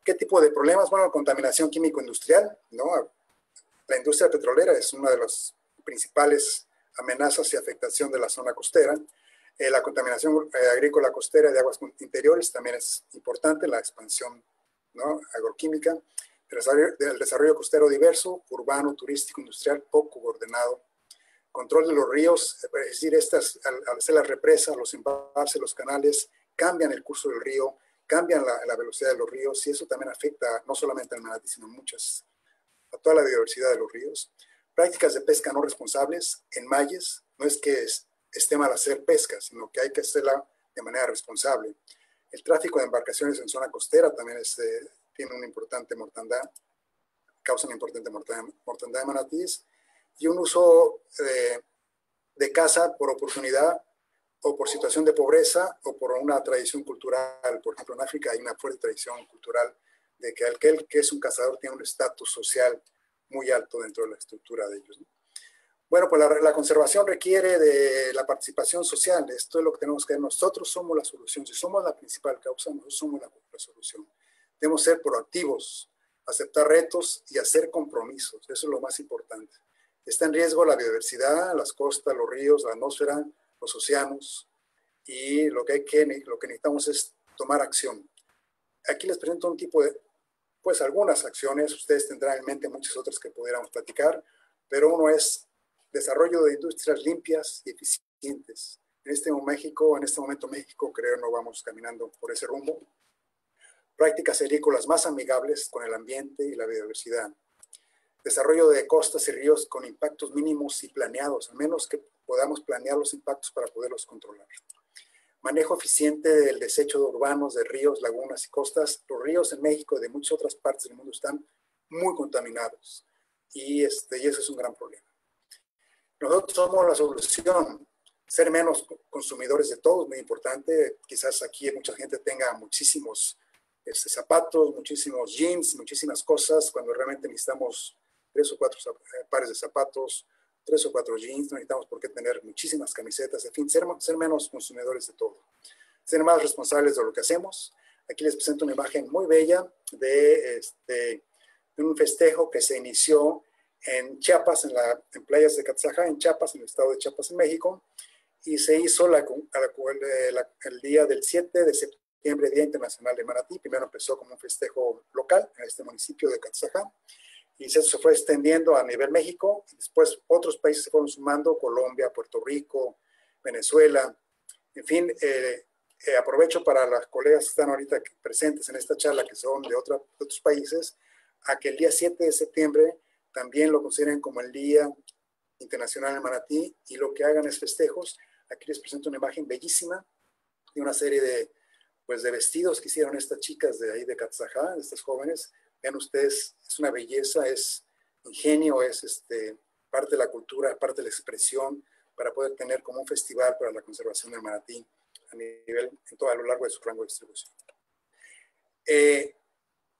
[SPEAKER 2] ¿Qué tipo de problemas? Bueno, contaminación químico-industrial, ¿no? La industria petrolera es una de las principales amenazas y afectación de la zona costera. La contaminación agrícola costera de aguas interiores también es importante, la expansión, ¿no?, agroquímica, el desarrollo costero diverso, urbano, turístico, industrial, poco ordenado, control de los ríos, es decir, al hacer las represas, los embalses, los canales, cambian el curso del río, cambian la velocidad de los ríos, y eso también afecta no solamente al manatí, sino a toda la biodiversidad de los ríos. Prácticas de pesca no responsables en mayes, no es que esté mal hacer pesca, sino que hay que hacerla de manera responsable. El tráfico de embarcaciones en zona costera también tiene una importante mortandad, causa una importante mortandad de manatíes, y un uso de caza por oportunidad o por situación de pobreza o por una tradición cultural. Por ejemplo, en África hay una fuerte tradición cultural de que aquel que es un cazador tiene un estatus social muy alto dentro de la estructura de ellos, ¿no? Bueno, pues la conservación requiere de la participación social. Esto es lo que tenemos que ver. Nosotros somos la solución. Si somos la principal causa, nosotros somos la solución. Debemos ser proactivos, aceptar retos y hacer compromisos. Eso es lo más importante. Está en riesgo la biodiversidad, las costas, los ríos, la atmósfera, los océanos, y lo que necesitamos es tomar acción. Aquí les presento un tipo de, pues algunas acciones. Ustedes tendrán en mente muchas otras que pudiéramos platicar, pero uno es desarrollo de industrias limpias y eficientes. En este momento México, creo, no vamos caminando por ese rumbo. Prácticas agrícolas más amigables con el ambiente y la biodiversidad. Desarrollo de costas y ríos con impactos mínimos y planeados, al menos que podamos planear los impactos para poderlos controlar. Manejo eficiente del desecho de urbanos, de ríos, lagunas y costas. Los ríos en México y de muchas otras partes del mundo están muy contaminados, y eso es un gran problema. Nosotros somos la solución. Ser menos consumidores de todo es muy importante. Quizás aquí mucha gente tenga muchísimos zapatos, muchísimos jeans, muchísimas cosas, cuando realmente necesitamos 3 o 4 pares de zapatos, 3 o 4 jeans. No necesitamos por qué tener muchísimas camisetas. En fin, ser menos consumidores de todo. Ser más responsables de lo que hacemos. Aquí les presento una imagen muy bella de un festejo que se inició en Chiapas, en playas de Catzaja, en Chiapas, en el estado de Chiapas, en México, y se hizo el día del 7 de septiembre, Día Internacional de Manatí. Primero empezó como un festejo local en este municipio de Catzaja, y eso se fue extendiendo a nivel México, y después otros países se fueron sumando: Colombia, Puerto Rico, Venezuela, en fin. Aprovecho para las colegas que están ahorita presentes en esta charla, que son de otros países, a que el día 7 de septiembre también lo consideren como el Día Internacional del Manatí, y lo que hagan es festejos. Aquí les presento una imagen bellísima de una serie de vestidos que hicieron estas chicas de ahí de Catzaja, estas jóvenes. Vean ustedes, es una belleza, es ingenio, es parte de la cultura, parte de la expresión, para poder tener como un festival para la conservación del manatí a lo largo de su rango de distribución.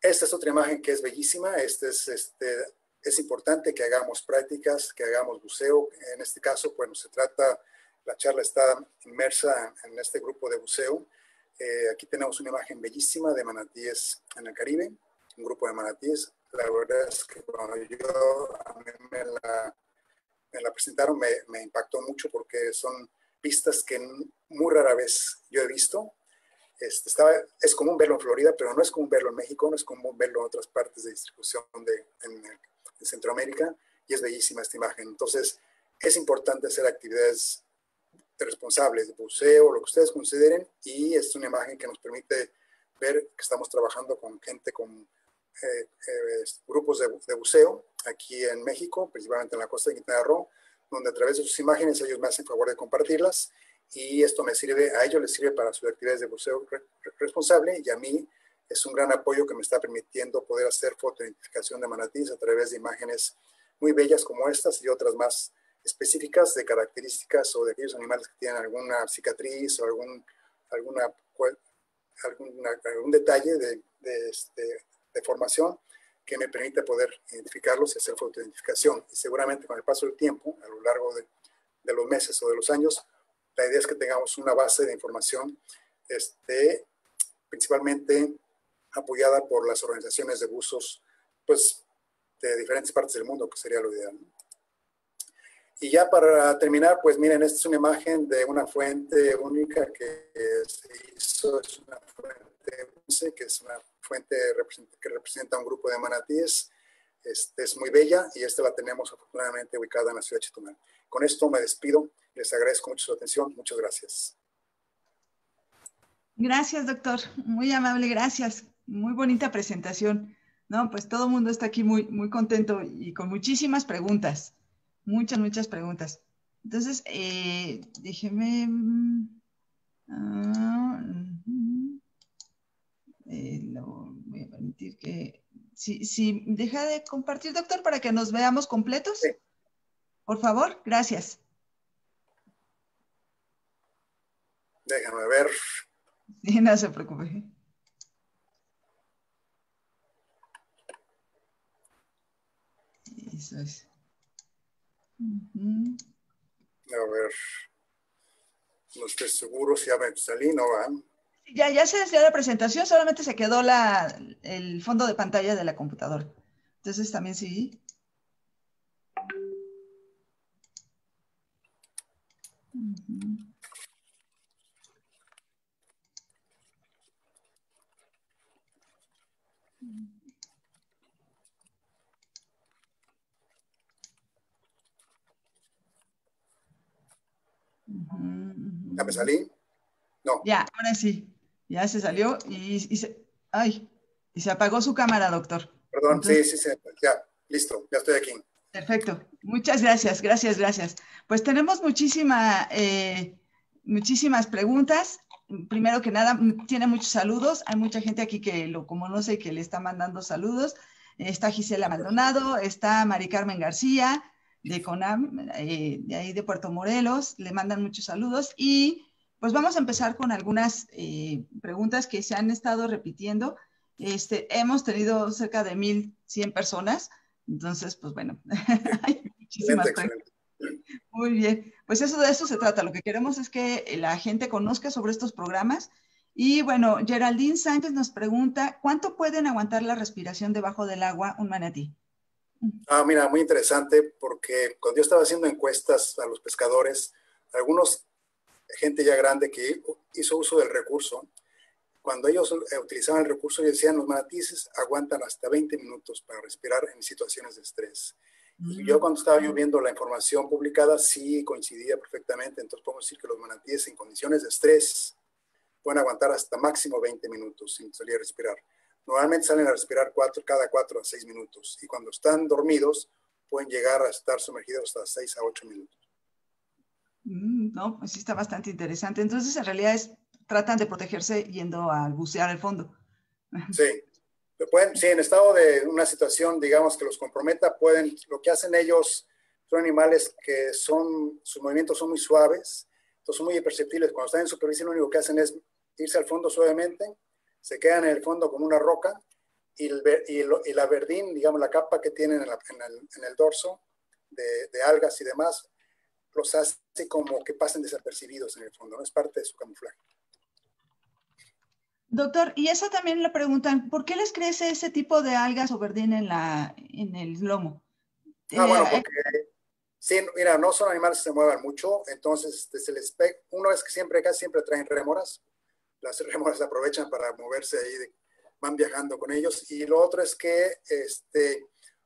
[SPEAKER 2] Esta es otra imagen que es bellísima. Es importante que hagamos prácticas, que hagamos buceo. En este caso, bueno, la charla está inmersa en este grupo de buceo. Aquí tenemos una imagen bellísima de manatíes en el Caribe, un grupo de manatíes. La verdad es que cuando a mí me la presentaron, me impactó mucho, porque son vistas que muy rara vez yo he visto. Es común verlo en Florida, pero no es común verlo en México, no es común verlo en otras partes de distribución en Centroamérica, y es bellísima esta imagen. Entonces, es importante hacer actividades responsables de buceo, lo que ustedes consideren, y es una imagen que nos permite ver que estamos trabajando con gente, con grupos de buceo aquí en México, principalmente en la costa de Quintana Roo, donde a través de sus imágenes ellos me hacen favor de compartirlas, y esto a ellos les sirve para sus actividades de buceo responsable, y a mí es un gran apoyo que me está permitiendo poder hacer fotoidentificación de manatíes a través de imágenes muy bellas como estas, y otras más específicas de características o de aquellos animales que tienen alguna cicatriz o algún detalle de formación que me permite poder identificarlos y hacer fotoidentificación. Y seguramente con el paso del tiempo, a lo largo de los meses o de los años, la idea es que tengamos una base de información principalmente apoyada por las organizaciones de buzos, pues, de diferentes partes del mundo, que sería lo ideal. Y ya para terminar, pues miren, esta es una imagen de una fuente única que se hizo, es una fuente que es una fuente que representa un grupo de manatíes. Es muy bella y esta la tenemos afortunadamente ubicada en la ciudad de Chetumal. Con esto me despido, les agradezco mucho su atención, muchas gracias.
[SPEAKER 1] Gracias, doctor, muy amable, gracias, muy bonita presentación. No, pues todo el mundo está aquí muy, muy contento y con muchísimas preguntas, muchas preguntas. Entonces, déjeme... no voy a permitir que... Si deja de compartir, doctor, para que nos veamos completos.
[SPEAKER 2] Sí.
[SPEAKER 1] Por favor, gracias.
[SPEAKER 2] Déjame ver.
[SPEAKER 1] Sí, no se preocupe. Eso es.
[SPEAKER 2] A ver. No estoy seguro si ya me salí, ¿no van?
[SPEAKER 1] Ya se desvió la presentación, solamente se quedó el fondo de pantalla de la computadora. Entonces también sí.
[SPEAKER 2] ¿Ya me salí? No.
[SPEAKER 1] Ya, ahora sí. Ya se salió y se apagó su cámara, doctor.
[SPEAKER 2] Perdón,
[SPEAKER 1] Entonces,
[SPEAKER 2] sí, ya, listo, ya estoy aquí.
[SPEAKER 1] perfecto. Muchas gracias. Pues tenemos muchísimas preguntas. Primero que nada, tiene muchos saludos. Hay mucha gente aquí que lo conoce y que le está mandando saludos. Está Gisela Maldonado, está Mari Carmen García de CONAM, de ahí de Puerto Morelos. Le mandan muchos saludos. Y pues vamos a empezar con algunas preguntas que se han estado repitiendo. Hemos tenido cerca de 1,100 personas. Entonces, pues bueno, hay muchísimas preguntas. Muy bien, pues de eso se trata. Lo que queremos es que la gente conozca sobre estos programas. Y bueno, Geraldine Sánchez nos pregunta, ¿cuánto pueden aguantar la respiración debajo del agua un manatí?
[SPEAKER 2] Mira, muy interesante, porque cuando yo estaba haciendo encuestas a los pescadores, algunos, gente ya grande que hizo uso del recurso, cuando ellos utilizaban el recurso, ellos decían, los manatíes aguantan hasta 20 minutos para respirar en situaciones de estrés. Y yo cuando estaba viendo la información publicada, sí coincidía perfectamente. Entonces podemos decir que los manatíes en condiciones de estrés pueden aguantar hasta máximo 20 minutos sin salir a respirar. Normalmente salen a respirar cada 4 a 6 minutos. Y cuando están dormidos, pueden llegar a estar sumergidos hasta 6 a 8 minutos.
[SPEAKER 1] No, pues sí está bastante interesante. Entonces, en realidad tratan de protegerse yendo a bucear al fondo.
[SPEAKER 2] Sí. Sí, en estado de una situación, digamos, que los comprometa, lo que hacen ellos son animales que sus movimientos son muy suaves, entonces son muy imperceptibles. Cuando están en superficie, lo único que hacen es irse al fondo suavemente, se quedan en el fondo con una roca y la verdín, digamos, la capa que tienen en el dorso de algas y demás, los hace como que pasen desapercibidos en el fondo, ¿no? Es parte de su camuflaje.
[SPEAKER 1] Doctor, y esa también le preguntan, ¿por qué les crece ese tipo de algas o verdín en el lomo?
[SPEAKER 2] Bueno, porque sí, mira, no son animales que se muevan mucho, entonces uno es que casi siempre traen rémoras, las rémoras aprovechan para moverse ahí, van viajando con ellos, y lo otro es que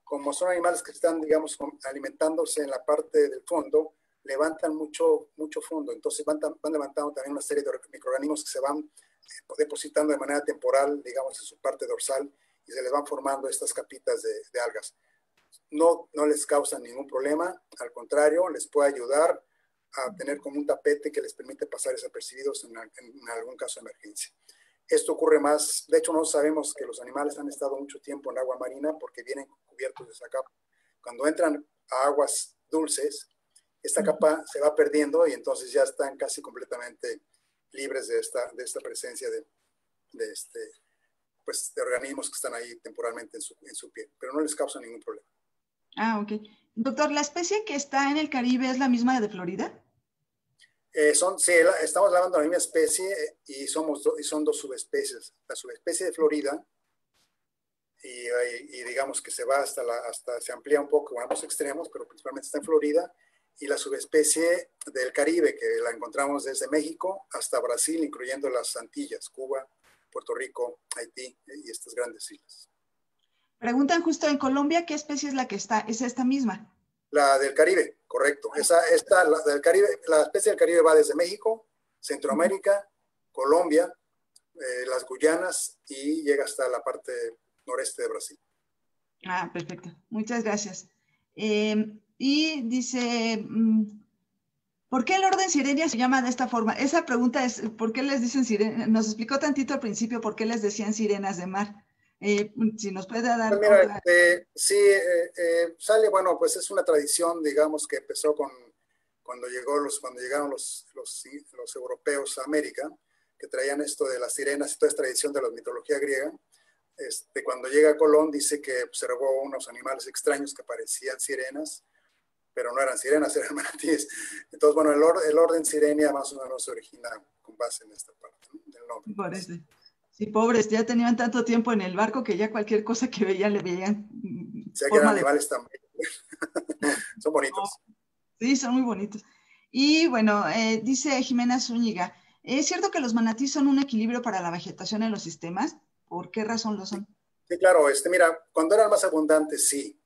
[SPEAKER 2] como son animales que están, digamos, alimentándose en la parte del fondo, levantan mucho fondo, entonces van levantando también una serie de microorganismos que se van depositando de manera temporal, digamos, en su parte dorsal, y se les van formando estas capitas de algas. No les causan ningún problema, al contrario, les puede ayudar a tener como un tapete que les permite pasar desapercibidos en algún caso de emergencia. Esto ocurre más, de hecho no sabemos que los animales han estado mucho tiempo en agua marina porque vienen cubiertos de esa capa. Cuando entran a aguas dulces, esta capa se va perdiendo y entonces ya están casi completamente libres de esta presencia de organismos que están ahí temporalmente en su piel, pero no les causa ningún problema.
[SPEAKER 1] Ok. Doctor, ¿la especie que está en el Caribe es la misma de Florida?
[SPEAKER 2] Sí, estamos hablando de la misma especie y son dos subespecies. La subespecie de Florida, y digamos que se va se amplía un poco a ambos extremos, pero principalmente está en Florida, y la subespecie del Caribe, que la encontramos desde México hasta Brasil, incluyendo las Antillas, Cuba, Puerto Rico, Haití y estas grandes islas.
[SPEAKER 1] Preguntan justo en Colombia, ¿qué especie es la que está? ¿Es esta misma?
[SPEAKER 2] La del Caribe, correcto. La del Caribe, la especie del Caribe va desde México, Centroamérica, Colombia, las Guyanas y llega hasta la parte noreste de Brasil.
[SPEAKER 1] Ah, perfecto. Muchas gracias. Y dice, ¿por qué el orden Sirenia se llama de esta forma? Esa pregunta es, ¿por qué les dicen sirenas? Nos explicó tantito al principio por qué les decían sirenas de mar. Si nos puede dar
[SPEAKER 2] Pues mira,
[SPEAKER 1] otra.
[SPEAKER 2] sí, sale, bueno, pues es una tradición, digamos, que empezó cuando llegaron los europeos a América, que traían esto de las sirenas, y toda esta tradición de la mitología griega. Cuando llega Colón dice que observó unos animales extraños que parecían sirenas, pero no eran sirenas, eran manatíes. Entonces, bueno, el orden Sirenia más o menos se origina con base en esta parte, ¿no?, del nombre.
[SPEAKER 1] Por eso. Sí, pobres, ya tenían tanto tiempo en el barco que ya cualquier cosa que veían le veían.
[SPEAKER 2] O sea, que eran animales también. Son bonitos.
[SPEAKER 1] Sí, son muy bonitos. Y bueno, dice Jimena Zúñiga, ¿es cierto que los manatíes son un equilibrio para la vegetación en los sistemas? ¿Por qué razón lo son?
[SPEAKER 2] Sí, claro, mira, cuando eran más abundantes, sí,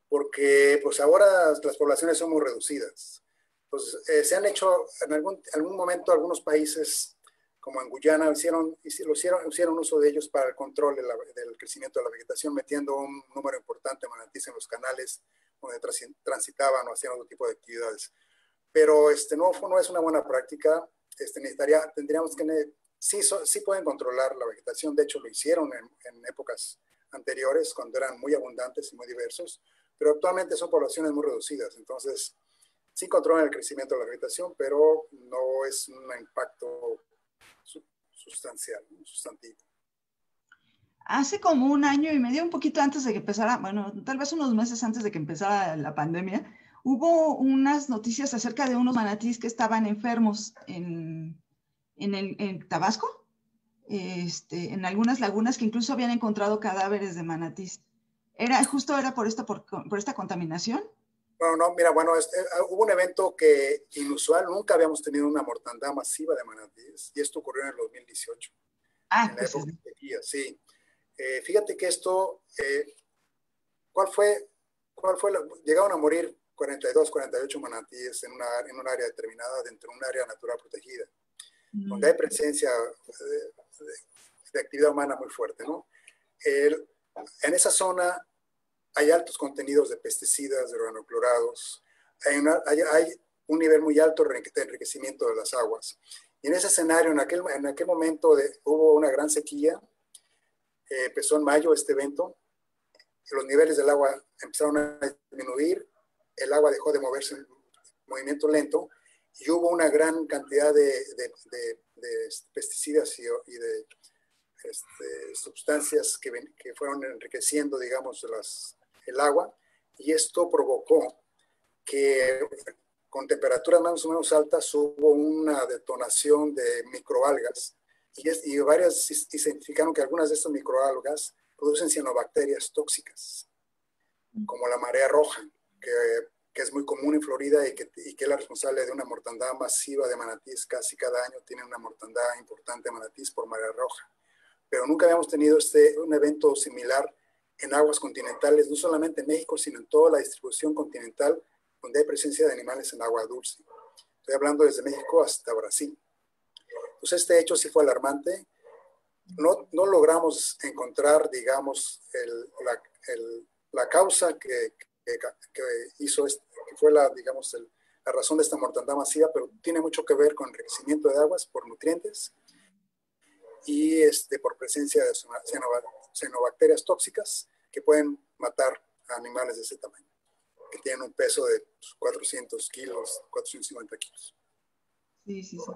[SPEAKER 2] porque pues ahora las poblaciones son muy reducidas. Pues se han hecho en algún momento algunos países, como en Guyana, hicieron uso de ellos para el control del crecimiento de la vegetación, metiendo un número importante de manatíes en los canales donde transitaban o hacían otro tipo de actividades. Pero no es una buena práctica. Tendríamos que... Sí pueden controlar la vegetación, de hecho lo hicieron en épocas anteriores, cuando eran muy abundantes y muy diversos, pero actualmente son poblaciones muy reducidas, entonces sí controlan el crecimiento de la vegetación, pero no es un impacto sustantivo.
[SPEAKER 1] Hace como un año y medio, un poquito antes de que empezara, bueno, tal vez unos meses antes de que empezara la pandemia, hubo unas noticias acerca de unos manatíes que estaban enfermos en Tabasco, en algunas lagunas que incluso habían encontrado cadáveres de manatís. ¿Era por esta contaminación?
[SPEAKER 2] Bueno, no, mira, bueno, hubo un evento inusual, nunca habíamos tenido una mortandad masiva de manatíes, y esto ocurrió en el 2018, en la época de sequía, sí. Fíjate que llegaron a morir 42, 48 manatíes en un área determinada, dentro de un área natural protegida, donde hay presencia de actividad humana muy fuerte, ¿no? En esa zona hay altos contenidos de pesticidas, de organoclorados, hay un nivel muy alto de enriquecimiento de las aguas. Y en ese escenario, en aquel momento hubo una gran sequía, empezó en mayo este evento, los niveles del agua empezaron a disminuir, el agua dejó de moverse en movimiento lento, y hubo una gran cantidad de pesticidas y de sustancias que fueron enriqueciendo, digamos, el agua, y esto provocó que con temperaturas más o menos altas hubo una detonación de microalgas, y varias identificaron que algunas de estas microalgas producen cianobacterias tóxicas, como la marea roja, que es muy común en Florida y que es la responsable de una mortandad masiva de manatíes. Casi cada año tiene una mortandad importante de manatíes por marea roja. Pero nunca habíamos tenido un evento similar en aguas continentales, no solamente en México, sino en toda la distribución continental, donde hay presencia de animales en agua dulce. Estoy hablando desde México hasta Brasil. Entonces, este hecho sí fue alarmante. No logramos encontrar, digamos, la causa que hizo, que fue la razón de esta mortandad masiva, pero tiene mucho que ver con enriquecimiento de aguas por nutrientes y por presencia de cianobacterias tóxicas que pueden matar a animales de ese tamaño, que tienen un peso de 400 kilos, 450 kilos.
[SPEAKER 1] Sí, sí, sí.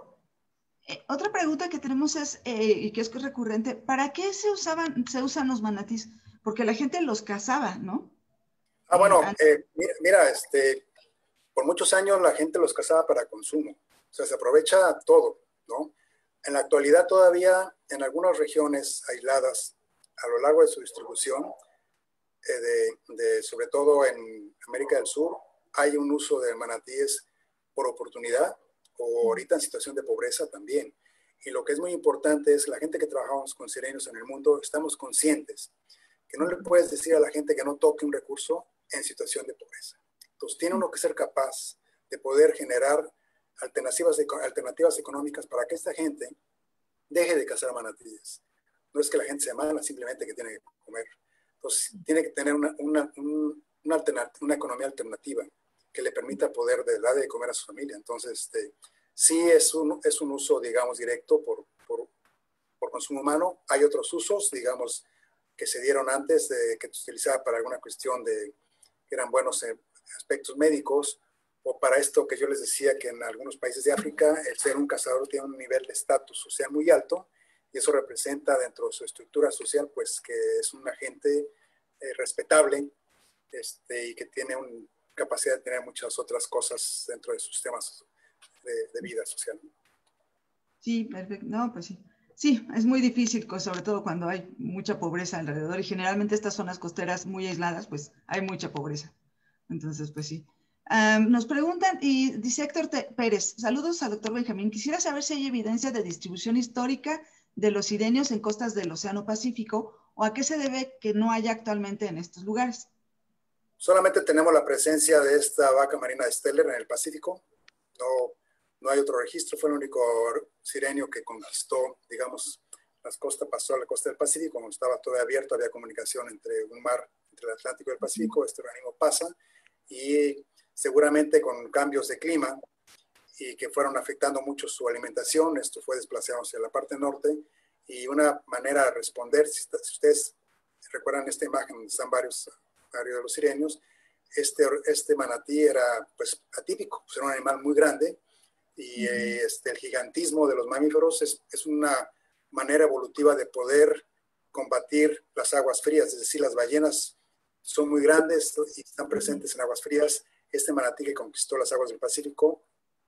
[SPEAKER 1] Otra pregunta que tenemos es, y que es recurrente, ¿para qué se usan los manatís? Porque la gente los cazaba, ¿no?
[SPEAKER 2] Bueno, mira, por muchos años la gente los cazaba para consumo, o sea, se aprovecha todo, ¿no? En la actualidad todavía en algunas regiones aisladas a lo largo de su distribución, sobre todo en América del Sur, hay un uso de manatíes por oportunidad o ahorita en situación de pobreza también. Y lo que es muy importante es la gente que trabajamos con sirenios en el mundo, estamos conscientes que no le puedes decir a la gente que no toque un recurso en situación de pobreza. Entonces tiene uno que ser capaz de poder generar alternativas económicas para que esta gente deje de cazar manatíes. No es que la gente sea mala, simplemente que tiene que comer. Entonces tiene que tener una economía alternativa que le permita poder darle de comer a su familia. Entonces, sí es un uso, digamos, directo por consumo humano. Hay otros usos, digamos, que se dieron antes, que se utilizaba para alguna cuestión que eran buenos aspectos médicos, o para esto que yo les decía que en algunos países de África el ser un cazador tiene un nivel de estatus social muy alto, y eso representa dentro de su estructura social, pues que es un agente respetable, y que tiene una capacidad de tener muchas otras cosas dentro de sus temas de vida social.
[SPEAKER 1] Sí, perfecto. No, pues sí. Sí, es muy difícil, sobre todo cuando hay mucha pobreza alrededor y generalmente estas zonas costeras muy aisladas, pues hay mucha pobreza. Entonces, pues sí. Nos preguntan, y dice Héctor Pérez, saludos al doctor Benjamín. Quisiera saber si hay evidencia de distribución histórica de los sirenios en costas del Océano Pacífico o a qué se debe que no haya actualmente en estos lugares.
[SPEAKER 2] Solamente tenemos la presencia de esta vaca marina de Steller en el Pacífico. No hay otro registro, fue el único sirenio que conquistó, digamos, las costas, pasó a la costa del Pacífico, cuando estaba todo abierto, había comunicación entre un mar, entre el Atlántico y el Pacífico. Este organismo pasa y seguramente con cambios de clima y que fueron afectando mucho su alimentación, esto fue desplazado hacia la parte norte, y una manera de responder, si ustedes recuerdan esta imagen donde están varios de los sirenios, este manatí era pues atípico, pues, era un animal muy grande, y el gigantismo de los mamíferos es una manera evolutiva de poder combatir las aguas frías, es decir, las ballenas son muy grandes y están presentes en aguas frías. Este manatí que conquistó las aguas del Pacífico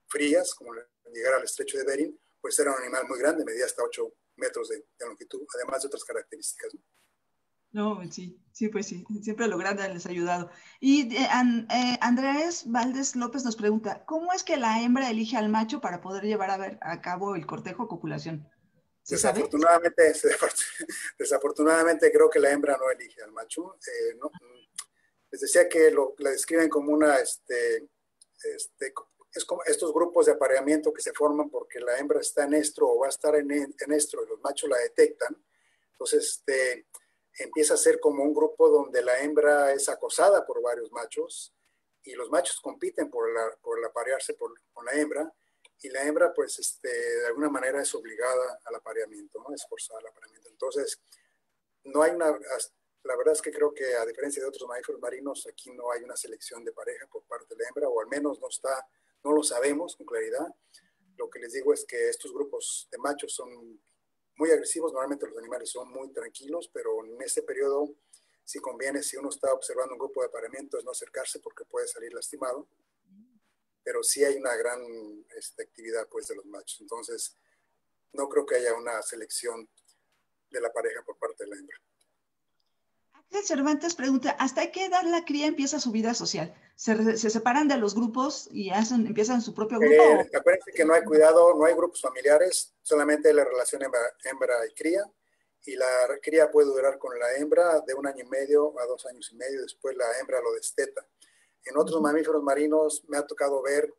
[SPEAKER 2] frías, como llegar al estrecho de Bering, pues era un animal muy grande, medía hasta 8 metros de longitud, además de otras características, ¿no?
[SPEAKER 1] No, sí, sí, pues sí, siempre lo grande les ha ayudado. Y Andrés Valdés López nos pregunta, ¿cómo es que la hembra elige al macho para poder llevar a cabo el cortejo o copulación? ¿Se sabe?
[SPEAKER 2] Desafortunadamente creo que la hembra no elige al macho. No, les decía que la describen como es como estos grupos de apareamiento que se forman porque la hembra está en estro o va a estar en estro y los machos la detectan. Entonces, empieza a ser como un grupo donde la hembra es acosada por varios machos y los machos compiten por el aparearse con la hembra, y la hembra pues de alguna manera es obligada al apareamiento, ¿no? Es forzada al apareamiento. Entonces, no hay la verdad es que creo que a diferencia de otros mamíferos marinos, aquí no hay una selección de pareja por parte de la hembra, o al menos no lo sabemos con claridad. Lo que les digo es que estos grupos de machos son muy agresivos. Normalmente los animales son muy tranquilos, pero en este periodo sí conviene, si uno está observando un grupo de apareamiento, es no acercarse porque puede salir lastimado, pero sí hay una gran actividad pues de los machos. Entonces no creo que haya una selección de la pareja por parte de la hembra.
[SPEAKER 1] Axel Cervantes pregunta, ¿hasta qué edad la cría empieza su vida social? ¿Se separan de los grupos y empiezan su propio grupo?
[SPEAKER 2] Acuérdense que no hay cuidado, no hay grupos familiares, solamente la relación hembra y cría, y la cría puede durar con la hembra de 1 año y medio a 2 años y medio, después la hembra lo desteta. En otros mamíferos marinos me ha tocado ver,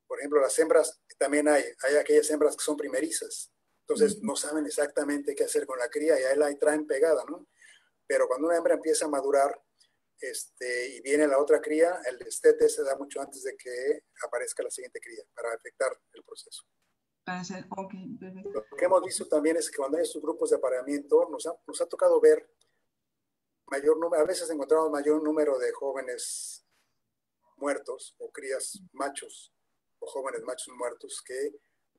[SPEAKER 2] por ejemplo, las hembras, también hay aquellas hembras que son primerizas, entonces no saben exactamente qué hacer con la cría y ahí la traen pegada, ¿no? Pero cuando una hembra empieza a madurar, y viene la otra cría, el destete se da mucho antes de que aparezca la siguiente cría para afectar el proceso.
[SPEAKER 1] Okay,
[SPEAKER 2] lo que hemos visto también es que cuando hay estos grupos de apareamiento, nos ha tocado ver mayor número, a veces encontramos mayor número de jóvenes muertos o crías machos o jóvenes machos muertos que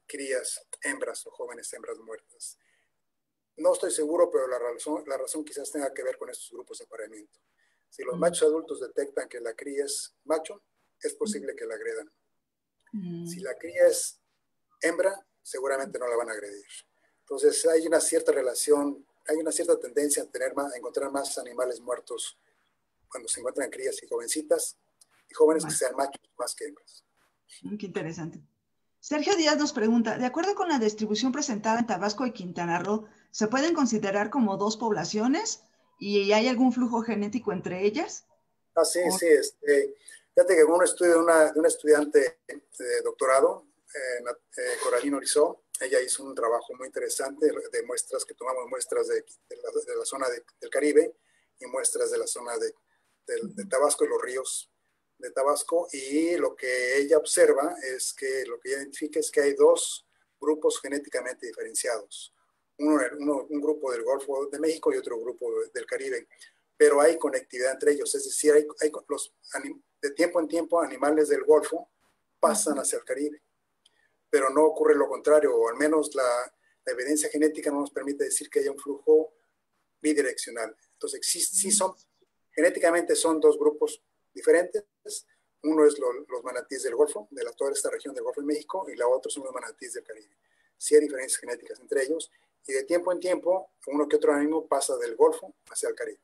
[SPEAKER 2] crías hembras o jóvenes hembras muertas. No estoy seguro, pero la razón quizás tenga que ver con estos grupos de apareamiento. Si los machos adultos detectan que la cría es macho, es posible que la agredan. Si la cría es hembra, seguramente no la van a agredir. Entonces hay una cierta relación, hay una cierta tendencia a encontrar más animales muertos cuando se encuentran crías y jovencitas y jóvenes que sean machos más que hembras.
[SPEAKER 1] Qué interesante. Sergio Díaz nos pregunta, de acuerdo con la distribución presentada en Tabasco y Quintana Roo, ¿se pueden considerar como dos poblaciones y hay algún flujo genético entre ellas?
[SPEAKER 2] Ah, sí, sí. Fíjate que un estudio de una estudiante de doctorado, Coralino Rizó, ella hizo un trabajo muy interesante de muestras, que tomamos muestras de la zona del Caribe y muestras de la zona de Tabasco y los ríos de Tabasco, y lo que ella observa es que lo que ella identifica es que hay dos grupos genéticamente diferenciados. Un grupo del Golfo de México y otro grupo del Caribe, pero hay conectividad entre ellos, es decir, de tiempo en tiempo animales del Golfo pasan hacia el Caribe, pero no ocurre lo contrario, o al menos la evidencia genética no nos permite decir que haya un flujo bidireccional. Entonces, sí genéticamente son dos grupos diferentes. Uno es los manatíes del Golfo, de toda esta región del Golfo de México, y la otra son los manatíes del Caribe. Sí hay diferencias genéticas entre ellos, y de tiempo en tiempo, uno que otro organismo pasa del Golfo hacia el Caribe.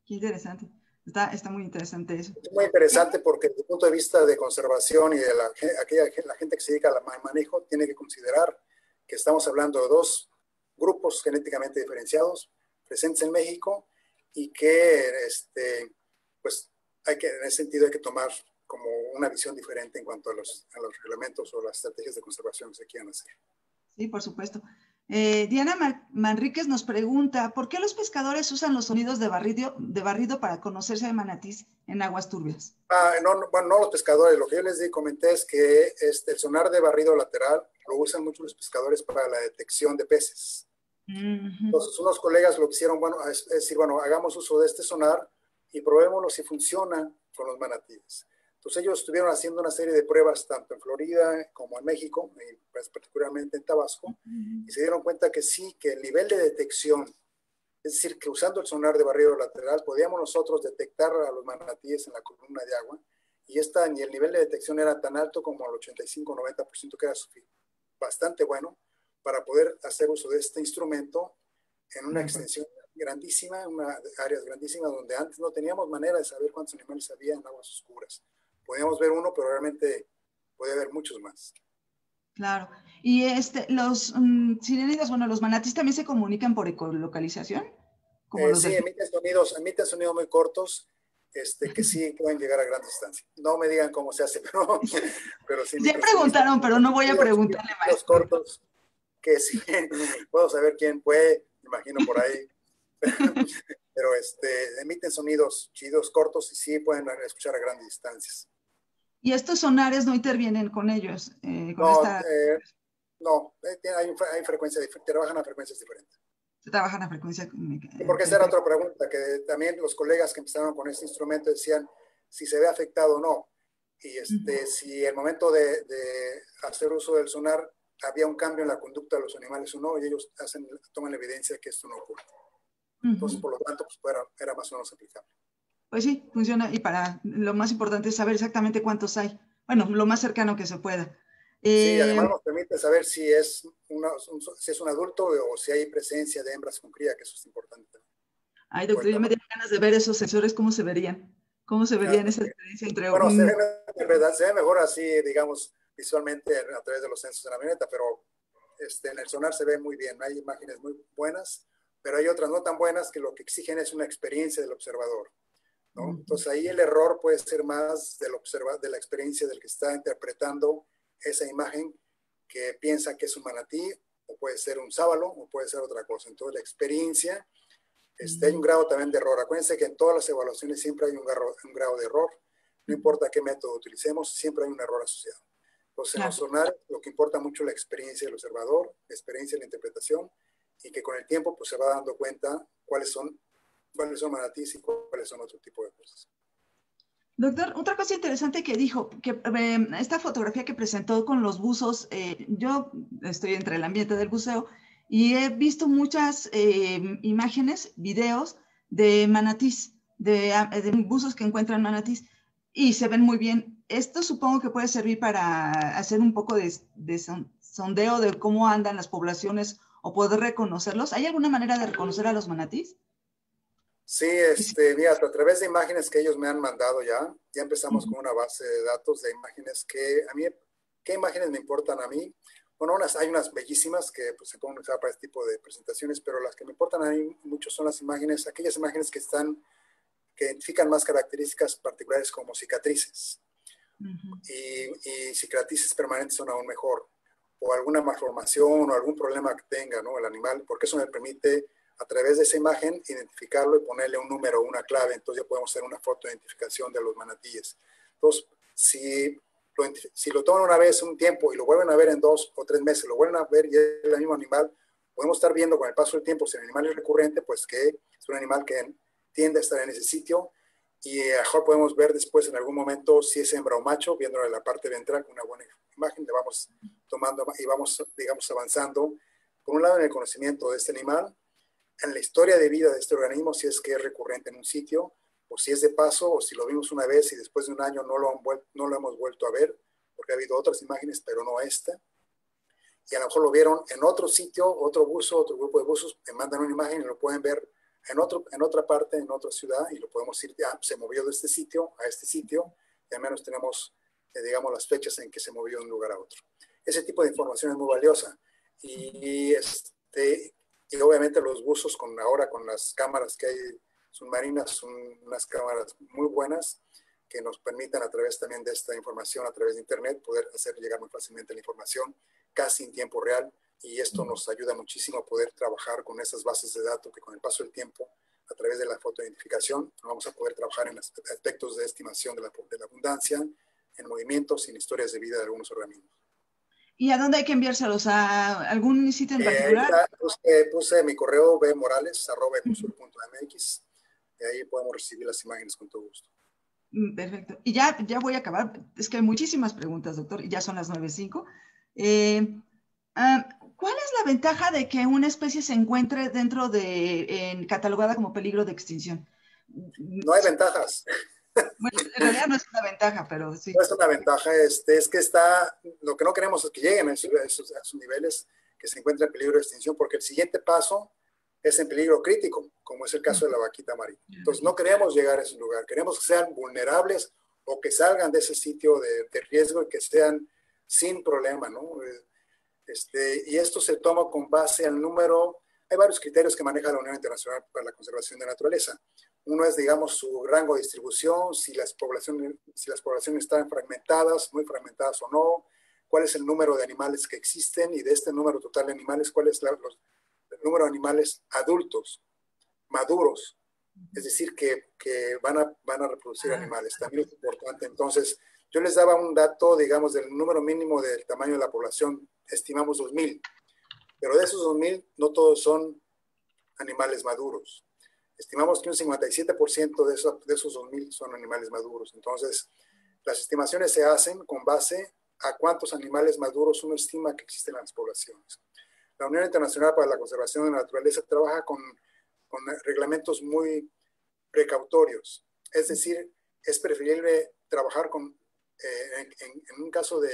[SPEAKER 1] Qué interesante. Está muy interesante eso.
[SPEAKER 2] Es muy interesante porque desde el punto de vista de conservación y de la gente que se dedica al manejo, tiene que considerar que estamos hablando de dos grupos genéticamente diferenciados presentes en México, y que pues en ese sentido hay que tomar como una visión diferente en cuanto a los reglamentos o las estrategias de conservación que se quieran hacer.
[SPEAKER 1] Sí, por supuesto. Diana Manríquez nos pregunta, ¿por qué los pescadores usan los sonidos de barrido para conocer si hay manatís en aguas turbias?
[SPEAKER 2] No los pescadores. Lo que yo les comenté es que el sonar de barrido lateral lo usan mucho los pescadores para la detección de peces. Entonces, unos colegas lo que hicieron, es decir, hagamos uso de este sonar y probémoslo si funciona con los manatíes. Entonces, ellos estuvieron haciendo una serie de pruebas tanto en Florida como en México, y pues particularmente en Tabasco, y se dieron cuenta que sí, que el nivel de detección, es decir, que usando el sonar de barrido lateral podíamos nosotros detectar a los manatíes en la columna de agua, y el nivel de detección era tan alto como el 85-90%, que era bastante bueno para poder hacer uso de este instrumento en una extensión grandísima, en áreas grandísimas donde antes no teníamos manera de saber cuántos animales había en aguas oscuras. Podíamos ver uno, pero realmente podía haber muchos más.
[SPEAKER 1] Claro. Y los sirénidos, los manatís también se comunican por ecolocalización.
[SPEAKER 2] Sí, emiten sonidos muy cortos, que sí pueden llegar a gran distancia. No me digan cómo se hace, pero sí.
[SPEAKER 1] Ya preguntaron, pero no voy a preguntarle más.
[SPEAKER 2] Los cortos, que sí, puedo saber quién fue, me imagino por ahí. Pero emiten sonidos chidos, cortos, y sí pueden escuchar a grandes distancias.
[SPEAKER 1] ¿Y estos sonares no intervienen con ellos?
[SPEAKER 2] No, hay frecuencias diferentes, trabajan a frecuencias diferentes.
[SPEAKER 1] Se trabajan a frecuencia.
[SPEAKER 2] Porque esa era otra pregunta, que también los colegas que empezaron con este instrumento decían si se ve afectado o no. Y si el momento de hacer uso del sonar había un cambio en la conducta de los animales o no, y ellos toman la evidencia de que esto no ocurre. Entonces, por lo tanto, pues, era más o menos aplicable.
[SPEAKER 1] Pues sí, funciona, y lo más importante es saber exactamente cuántos hay. Bueno, lo más cercano que se pueda.
[SPEAKER 2] Sí, además nos permite saber si es un adulto o si hay presencia de hembras con cría, que eso es importante.
[SPEAKER 1] Ay, doctor, yo me dieron ganas de ver esos sensores, cómo se verían. ¿Cómo se verían esa diferencia entre
[SPEAKER 2] se ve mejor así, digamos, visualmente a través de los sensores de la avioneta, pero en el sonar se ve muy bien. Hay imágenes muy buenas, pero hay otras no tan buenas, que lo que exigen es una experiencia del observador, ¿no? Entonces ahí el error puede ser más de la experiencia del que está interpretando esa imagen, que piensa que es un manatí, o puede ser un sábalo, o puede ser otra cosa. Entonces la experiencia, hay un grado también de error. Acuérdense que en todas las evaluaciones siempre hay un grado de error. No importa qué método utilicemos, siempre hay un error asociado. Entonces, en los sonares, lo que importa mucho es la experiencia del observador, la experiencia de la interpretación, y que con el tiempo pues, se va dando cuenta cuáles son manatíes y cuáles son otro tipo de cosas.
[SPEAKER 1] Doctor, otra cosa interesante que dijo, que esta fotografía que presentó con los buzos, yo estoy entre el ambiente del buceo y he visto muchas imágenes, videos de manatís, de buzos que encuentran manatís y se ven muy bien. Esto supongo que puede servir para hacer un poco de sondeo de cómo andan las poblaciones o poder reconocerlos. ¿Hay alguna manera de reconocer a los manatís?
[SPEAKER 2] Sí, mira, a través de imágenes que ellos me han mandado ya empezamos con una base de datos de imágenes que a mí, ¿qué imágenes me importan a mí? Bueno, hay unas bellísimas que pues, se pueden usar para este tipo de presentaciones, pero las que me importan a mí mucho son las imágenes, aquellas imágenes que identifican más características particulares como cicatrices. Y cicatrices permanentes son aún mejor, o alguna malformación o algún problema que tenga, ¿no?, el animal, porque eso me permite a través de esa imagen identificarlo y ponerle un número o una clave. Entonces ya podemos hacer una foto de identificación de los manatíes. Entonces, si lo toman una vez un tiempo y lo vuelven a ver en 2 o 3 meses, lo vuelven a ver y es el mismo animal, podemos estar viendo con el paso del tiempo si el animal es recurrente, pues que es un animal que tiende a estar en ese sitio, y a lo mejor podemos ver después en algún momento si es hembra o macho, viéndolo en la parte ventral con una buena imagen. Le vamos tomando y vamos, digamos, avanzando, por un lado en el conocimiento de este animal, en la historia de vida de este organismo, si es que es recurrente en un sitio, o si es de paso, o si lo vimos una vez y después de un año no lo hemos vuelto a ver, porque ha habido otras imágenes, pero no esta. Y a lo mejor lo vieron en otro sitio, otro buzo, otro grupo de buzos, me mandan una imagen y lo pueden ver en otra parte, en otra ciudad, y lo podemos ir, ya se movió de este sitio a este sitio, y al menos tenemos, digamos, las fechas en que se movió de un lugar a otro. Ese tipo de información es muy valiosa. Y obviamente los buzos ahora con las cámaras que hay submarinas son unas cámaras muy buenas que nos permitan a través también de esta información, a través de internet, poder hacer llegar muy fácilmente la información casi en tiempo real, y esto nos ayuda muchísimo a poder trabajar con esas bases de datos que con el paso del tiempo, a través de la fotoidentificación, vamos a poder trabajar en aspectos de estimación de la abundancia, en movimientos y en historias de vida de algunos organismos.
[SPEAKER 1] ¿Y a dónde hay que enviárselos? ¿A algún sitio en particular?
[SPEAKER 2] Puse mi correo bmorales@ecosur.mx, y ahí podemos recibir las imágenes con todo gusto.
[SPEAKER 1] Perfecto. Y ya voy a acabar. Es que hay muchísimas preguntas, doctor, y ya son las 9:05. ¿Cuál es la ventaja de que una especie se encuentre catalogada como peligro de extinción?
[SPEAKER 2] No hay ventajas.
[SPEAKER 1] Bueno, en realidad no es una ventaja, pero sí.
[SPEAKER 2] No es una ventaja, es que lo que no queremos es que lleguen a esos niveles, que se encuentren en peligro de extinción, porque el siguiente paso es en peligro crítico, como es el caso de la vaquita marina. Entonces no queremos llegar a ese lugar, queremos que sean vulnerables o que salgan de ese sitio de riesgo y que sean sin problema, ¿no? Y esto se toma con base al número. Hay varios criterios que maneja la Unión Internacional para la Conservación de la Naturaleza. Uno es, digamos, su rango de distribución, si las poblaciones están fragmentadas, muy fragmentadas o no, cuál es el número de animales que existen, y de este número total de animales, cuál es el número de animales adultos, maduros, es decir, que van a reproducir animales. También es importante. Entonces, yo les daba un dato, digamos, del número mínimo del tamaño de la población, estimamos 2,000, pero de esos 2,000 no todos son animales maduros. Estimamos que un 57% de esos 2,000 son animales maduros. Entonces, las estimaciones se hacen con base a cuántos animales maduros uno estima que existen en las poblaciones. La Unión Internacional para la Conservación de la Naturaleza trabaja con reglamentos muy precautorios. Es decir, es preferible trabajar en un caso de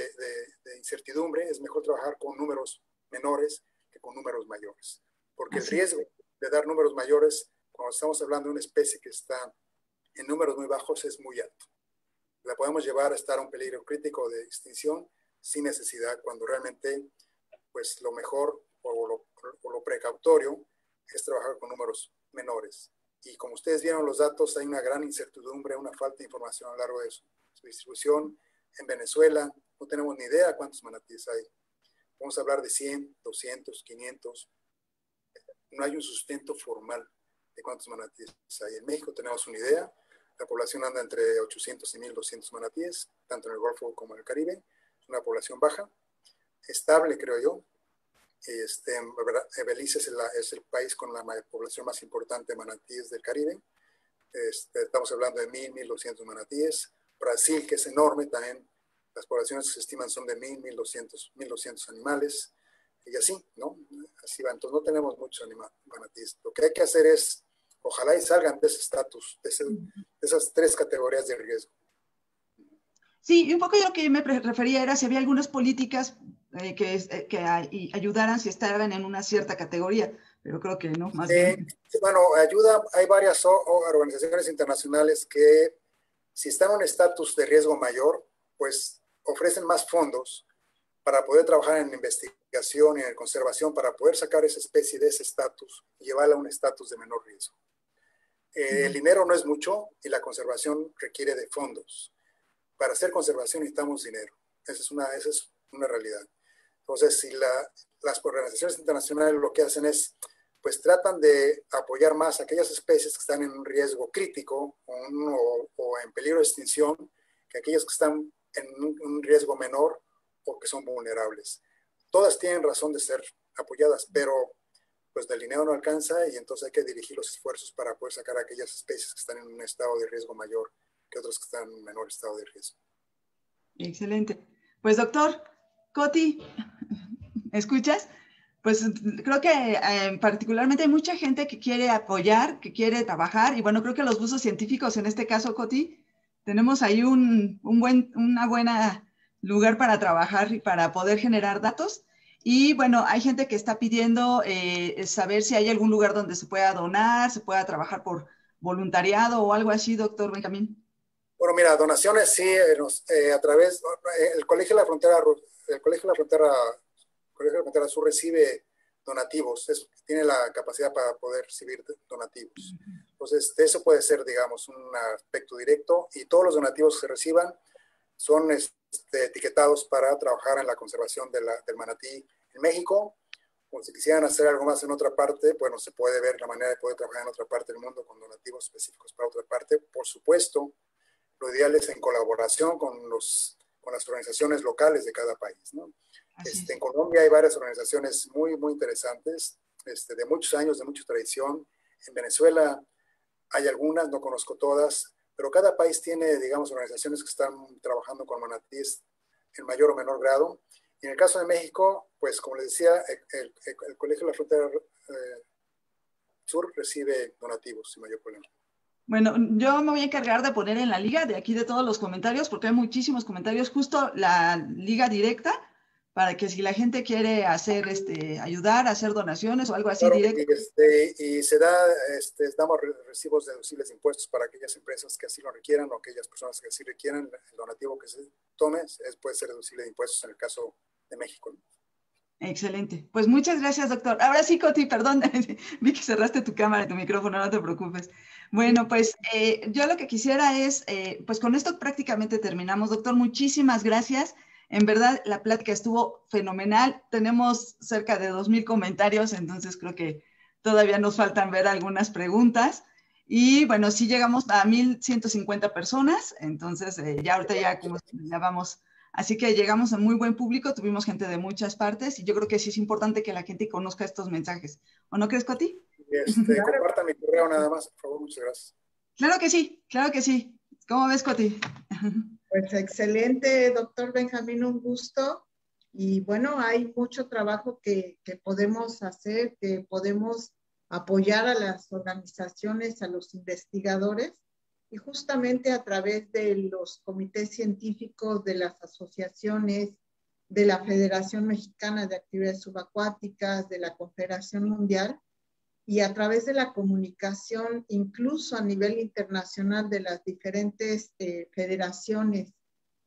[SPEAKER 2] incertidumbre, es mejor trabajar con números menores que con números mayores. Porque el riesgo de dar números mayores, cuando estamos hablando de una especie que está en números muy bajos, es muy alto. La podemos llevar a estar a un peligro crítico de extinción sin necesidad, cuando realmente pues lo mejor o lo precautorio es trabajar con números menores. Y como ustedes vieron los datos, hay una gran incertidumbre, una falta de información a lo largo de su distribución. En Venezuela no tenemos ni idea cuántos manatíes hay. Vamos a hablar de 100, 200, 500. No hay un sustento formal de cuántos manatíes hay. En México tenemos una idea. La población anda entre 800 y 1,200 manatíes, tanto en el Golfo como en el Caribe. Es una población baja, estable, creo yo. Belice es el país con la población más importante de manatíes del Caribe. Estamos hablando de 1,200 manatíes. Brasil, que es enorme, también las poblaciones que se estiman son de 1,200 animales, y así, ¿no? Así va. Entonces no tenemos muchos manatíes. Lo que hay que hacer es, ojalá y salgan de ese estatus, de esas 3 categorías de riesgo.
[SPEAKER 1] Sí, y un poco yo lo que yo me refería era si había algunas políticas que ayudaran si estaban en una cierta categoría, pero creo que no, más bien.
[SPEAKER 2] Bueno, ayuda, hay varias organizaciones internacionales que si están en un estatus de riesgo mayor, pues ofrecen más fondos para poder trabajar en investigación y en conservación, para poder sacar esa especie de ese estatus y llevarla a un estatus de menor riesgo. El dinero no es mucho y la conservación requiere de fondos. Para hacer conservación necesitamos dinero. Esa es una realidad. Entonces, si las organizaciones internacionales lo que hacen es, pues tratan de apoyar más a aquellas especies que están en un riesgo crítico o en peligro de extinción, que aquellas que están en un riesgo menor o que son vulnerables. Todas tienen razón de ser apoyadas, pero pues del dinero no alcanza y entonces hay que dirigir los esfuerzos para poder sacar a aquellas especies que están en un estado de riesgo mayor que otras que están en un menor estado de riesgo.
[SPEAKER 1] Excelente. Pues doctor Coti, ¿escuchas? Pues creo que particularmente hay mucha gente que quiere apoyar, que quiere trabajar, y bueno, creo que los buzos científicos, en este caso, Coti, tenemos ahí una buena lugar para trabajar y para poder generar datos. Y bueno, hay gente que está pidiendo saber si hay algún lugar donde se pueda donar, se pueda trabajar por voluntariado o algo así, doctor Benjamín.
[SPEAKER 2] Bueno, mira, donaciones sí, a través, el Colegio de la Frontera Sur recibe donativos, tiene la capacidad para poder recibir donativos. Entonces, eso puede ser, digamos, un aspecto directo, y todos los donativos que se reciban son etiquetados para trabajar en la conservación del manatí en México. O si quisieran hacer algo más en otra parte, bueno, se puede ver la manera de poder trabajar en otra parte del mundo con donativos específicos para otra parte. Por supuesto, lo ideal es en colaboración con las organizaciones locales de cada país, ¿no? En Colombia hay varias organizaciones muy, muy interesantes, de muchos años, de mucha tradición. En Venezuela hay algunas, no conozco todas, pero cada país tiene, digamos, organizaciones que están trabajando con manatíes en mayor o menor grado. Y en el caso de México, pues como les decía, el Colegio de la Frontera Sur recibe donativos sin mayor problema.
[SPEAKER 1] Bueno, yo me voy a encargar de poner en la liga de aquí de todos los comentarios, porque hay muchísimos comentarios, justo la liga directa, para que si la gente quiere hacer, ayudar, hacer donaciones o algo así,
[SPEAKER 2] claro,
[SPEAKER 1] directo.
[SPEAKER 2] Y damos recibos deducibles de impuestos para aquellas empresas que así lo requieran o aquellas personas que así requieran. El donativo que se tome puede ser deducible de impuestos en el caso de México, ¿no?
[SPEAKER 1] Excelente. Pues muchas gracias, doctor. Ahora sí, Coti, perdón, vi que cerraste tu cámara y tu micrófono, no te preocupes. Bueno, pues yo lo que quisiera es, pues con esto prácticamente terminamos, doctor. Muchísimas gracias. En verdad, la plática estuvo fenomenal. Tenemos cerca de 2,000 comentarios, entonces creo que todavía nos faltan ver algunas preguntas. Y bueno, sí llegamos a 1,150 personas, entonces ya ahorita ya vamos. Así que llegamos a muy buen público, tuvimos gente de muchas partes y yo creo que sí es importante que la gente conozca estos mensajes. ¿O no crees, Coti?
[SPEAKER 2] Claro. Compartan mi correo nada más, por favor, muchas gracias.
[SPEAKER 1] Claro que sí, claro que sí. ¿Cómo ves, Coti?
[SPEAKER 3] Pues excelente, doctor Benjamín, un gusto. Y bueno, hay mucho trabajo que podemos hacer, que podemos apoyar a las organizaciones, a los investigadores, y justamente a través de los comités científicos, de las asociaciones, de la Federación Mexicana de Actividades Subacuáticas, de la Confederación Mundial, y a través de la comunicación, incluso a nivel internacional, de las diferentes federaciones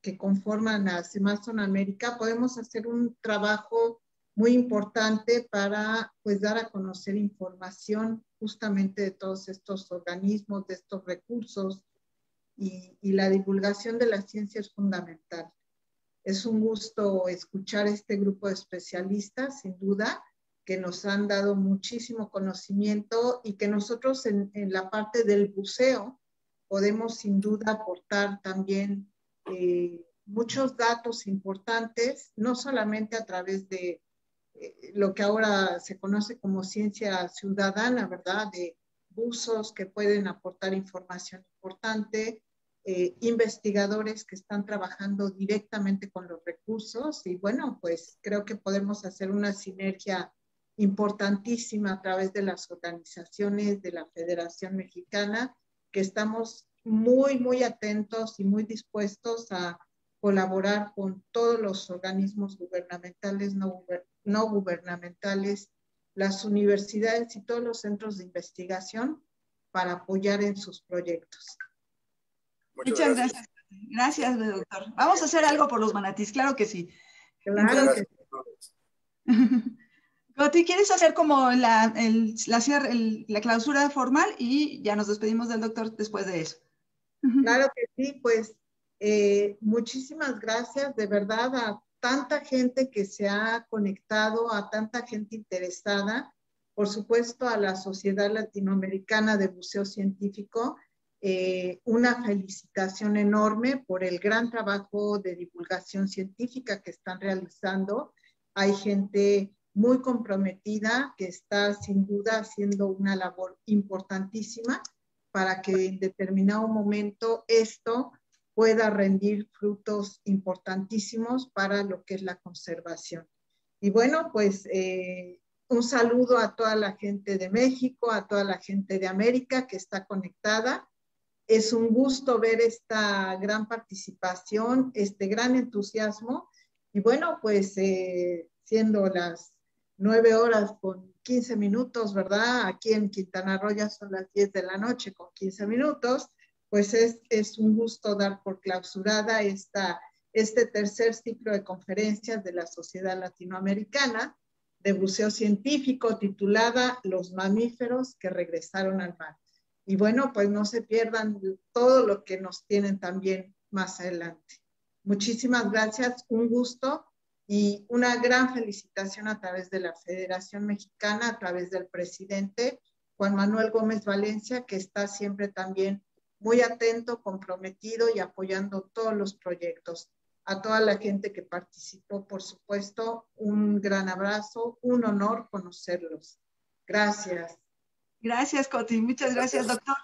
[SPEAKER 3] que conforman a Semazon América, podemos hacer un trabajo muy importante para pues dar a conocer información justamente de todos estos organismos, de estos recursos, y la divulgación de la ciencia es fundamental. Es un gusto escuchar este grupo de especialistas, sin duda, que nos han dado muchísimo conocimiento y que nosotros en la parte del buceo podemos sin duda aportar también muchos datos importantes, no solamente a través de lo que ahora se conoce como ciencia ciudadana, ¿verdad? De buzos que pueden aportar información importante, investigadores que están trabajando directamente con los recursos, y bueno, pues creo que podemos hacer una sinergia importantísima a través de las organizaciones de la Federación Mexicana, que estamos muy, muy atentos y muy dispuestos a colaborar con todos los organismos gubernamentales, no gubernamentales las universidades y todos los centros de investigación para apoyar en sus proyectos.
[SPEAKER 1] Muchas gracias. Gracias, doctor. Vamos a hacer algo por los manatís, claro que sí.
[SPEAKER 3] Claro que
[SPEAKER 1] sí. Coti, ¿quieres hacer como la clausura formal y ya nos despedimos del doctor después de eso?
[SPEAKER 3] Claro que sí, pues muchísimas gracias de verdad a tanta gente que se ha conectado, a tanta gente interesada, por supuesto a la Sociedad Latinoamericana de Buceo Científico, una felicitación enorme por el gran trabajo de divulgación científica que están realizando. Hay gente muy comprometida que está sin duda haciendo una labor importantísima para que en determinado momento esto pueda rendir frutos importantísimos para lo que es la conservación. Y bueno, pues un saludo a toda la gente de México, a toda la gente de América que está conectada. Es un gusto ver esta gran participación, este gran entusiasmo. Y bueno, pues siendo las 9 horas con 15 minutos, ¿verdad? Aquí en Quintana Roo ya son las 10 de la noche con 15 minutos. Pues es un gusto dar por clausurada este tercer ciclo de conferencias de la Sociedad Latinoamericana de Buceo Científico, titulada Los mamíferos que regresaron al mar. Y bueno, pues no se pierdan todo lo que nos tienen también más adelante. Muchísimas gracias, un gusto y una gran felicitación a través de la Federación Mexicana, a través del presidente Juan Manuel Gómez Valencia, que está siempre también muy atento, comprometido y apoyando todos los proyectos. A toda la gente que participó, por supuesto, un gran abrazo, un honor conocerlos. Gracias.
[SPEAKER 1] Gracias, Coti. Muchas gracias, doctor.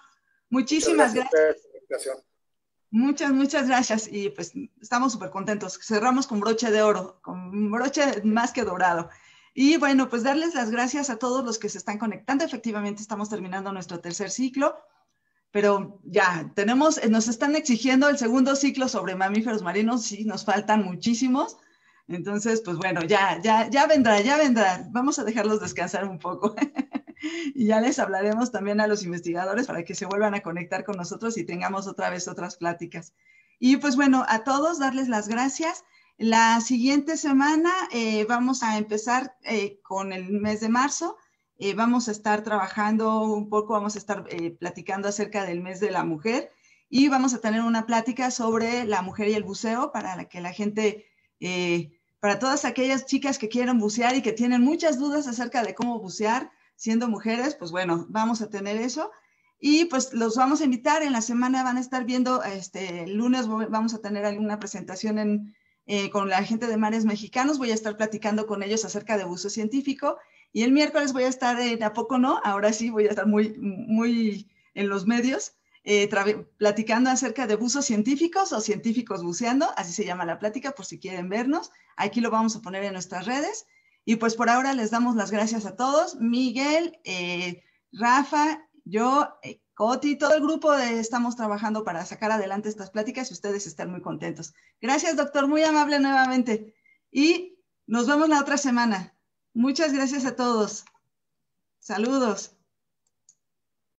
[SPEAKER 1] Muchísimas gracias. Muchas gracias. Y pues estamos súper contentos. Cerramos con broche de oro, con broche más que dorado. Y bueno, pues darles las gracias a todos los que se están conectando. Efectivamente, estamos terminando nuestro tercer ciclo. Pero ya, nos están exigiendo el segundo ciclo sobre mamíferos marinos, sí, nos faltan muchísimos. Entonces, pues bueno, ya vendrá. Vamos a dejarlos descansar un poco. Y ya les hablaremos también a los investigadores para que se vuelvan a conectar con nosotros y tengamos otra vez otras pláticas. Y pues bueno, a todos darles las gracias. La siguiente semana vamos a empezar con el mes de marzo. Vamos a estar trabajando un poco, vamos a estar platicando acerca del mes de la mujer y vamos a tener una plática sobre la mujer y el buceo para que la gente, para todas aquellas chicas que quieren bucear y que tienen muchas dudas acerca de cómo bucear siendo mujeres, pues bueno, vamos a tener eso. Y pues los vamos a invitar, en la semana van a estar viendo, el lunes vamos a tener alguna presentación con la gente de Mares Mexicanos, voy a estar platicando con ellos acerca de buceo científico. Y el miércoles voy a estar ¿a poco no? Ahora sí voy a estar muy en los medios platicando acerca de buzos científicos o científicos buceando, así se llama la plática por si quieren vernos. Aquí lo vamos a poner en nuestras redes. Y pues por ahora les damos las gracias a todos. Miguel, Rafa, yo, Coti, todo el grupo estamos trabajando para sacar adelante estas pláticas y ustedes están muy contentos. Gracias, doctor, muy amable nuevamente. Y nos vemos la otra semana. Muchas gracias a todos. Saludos.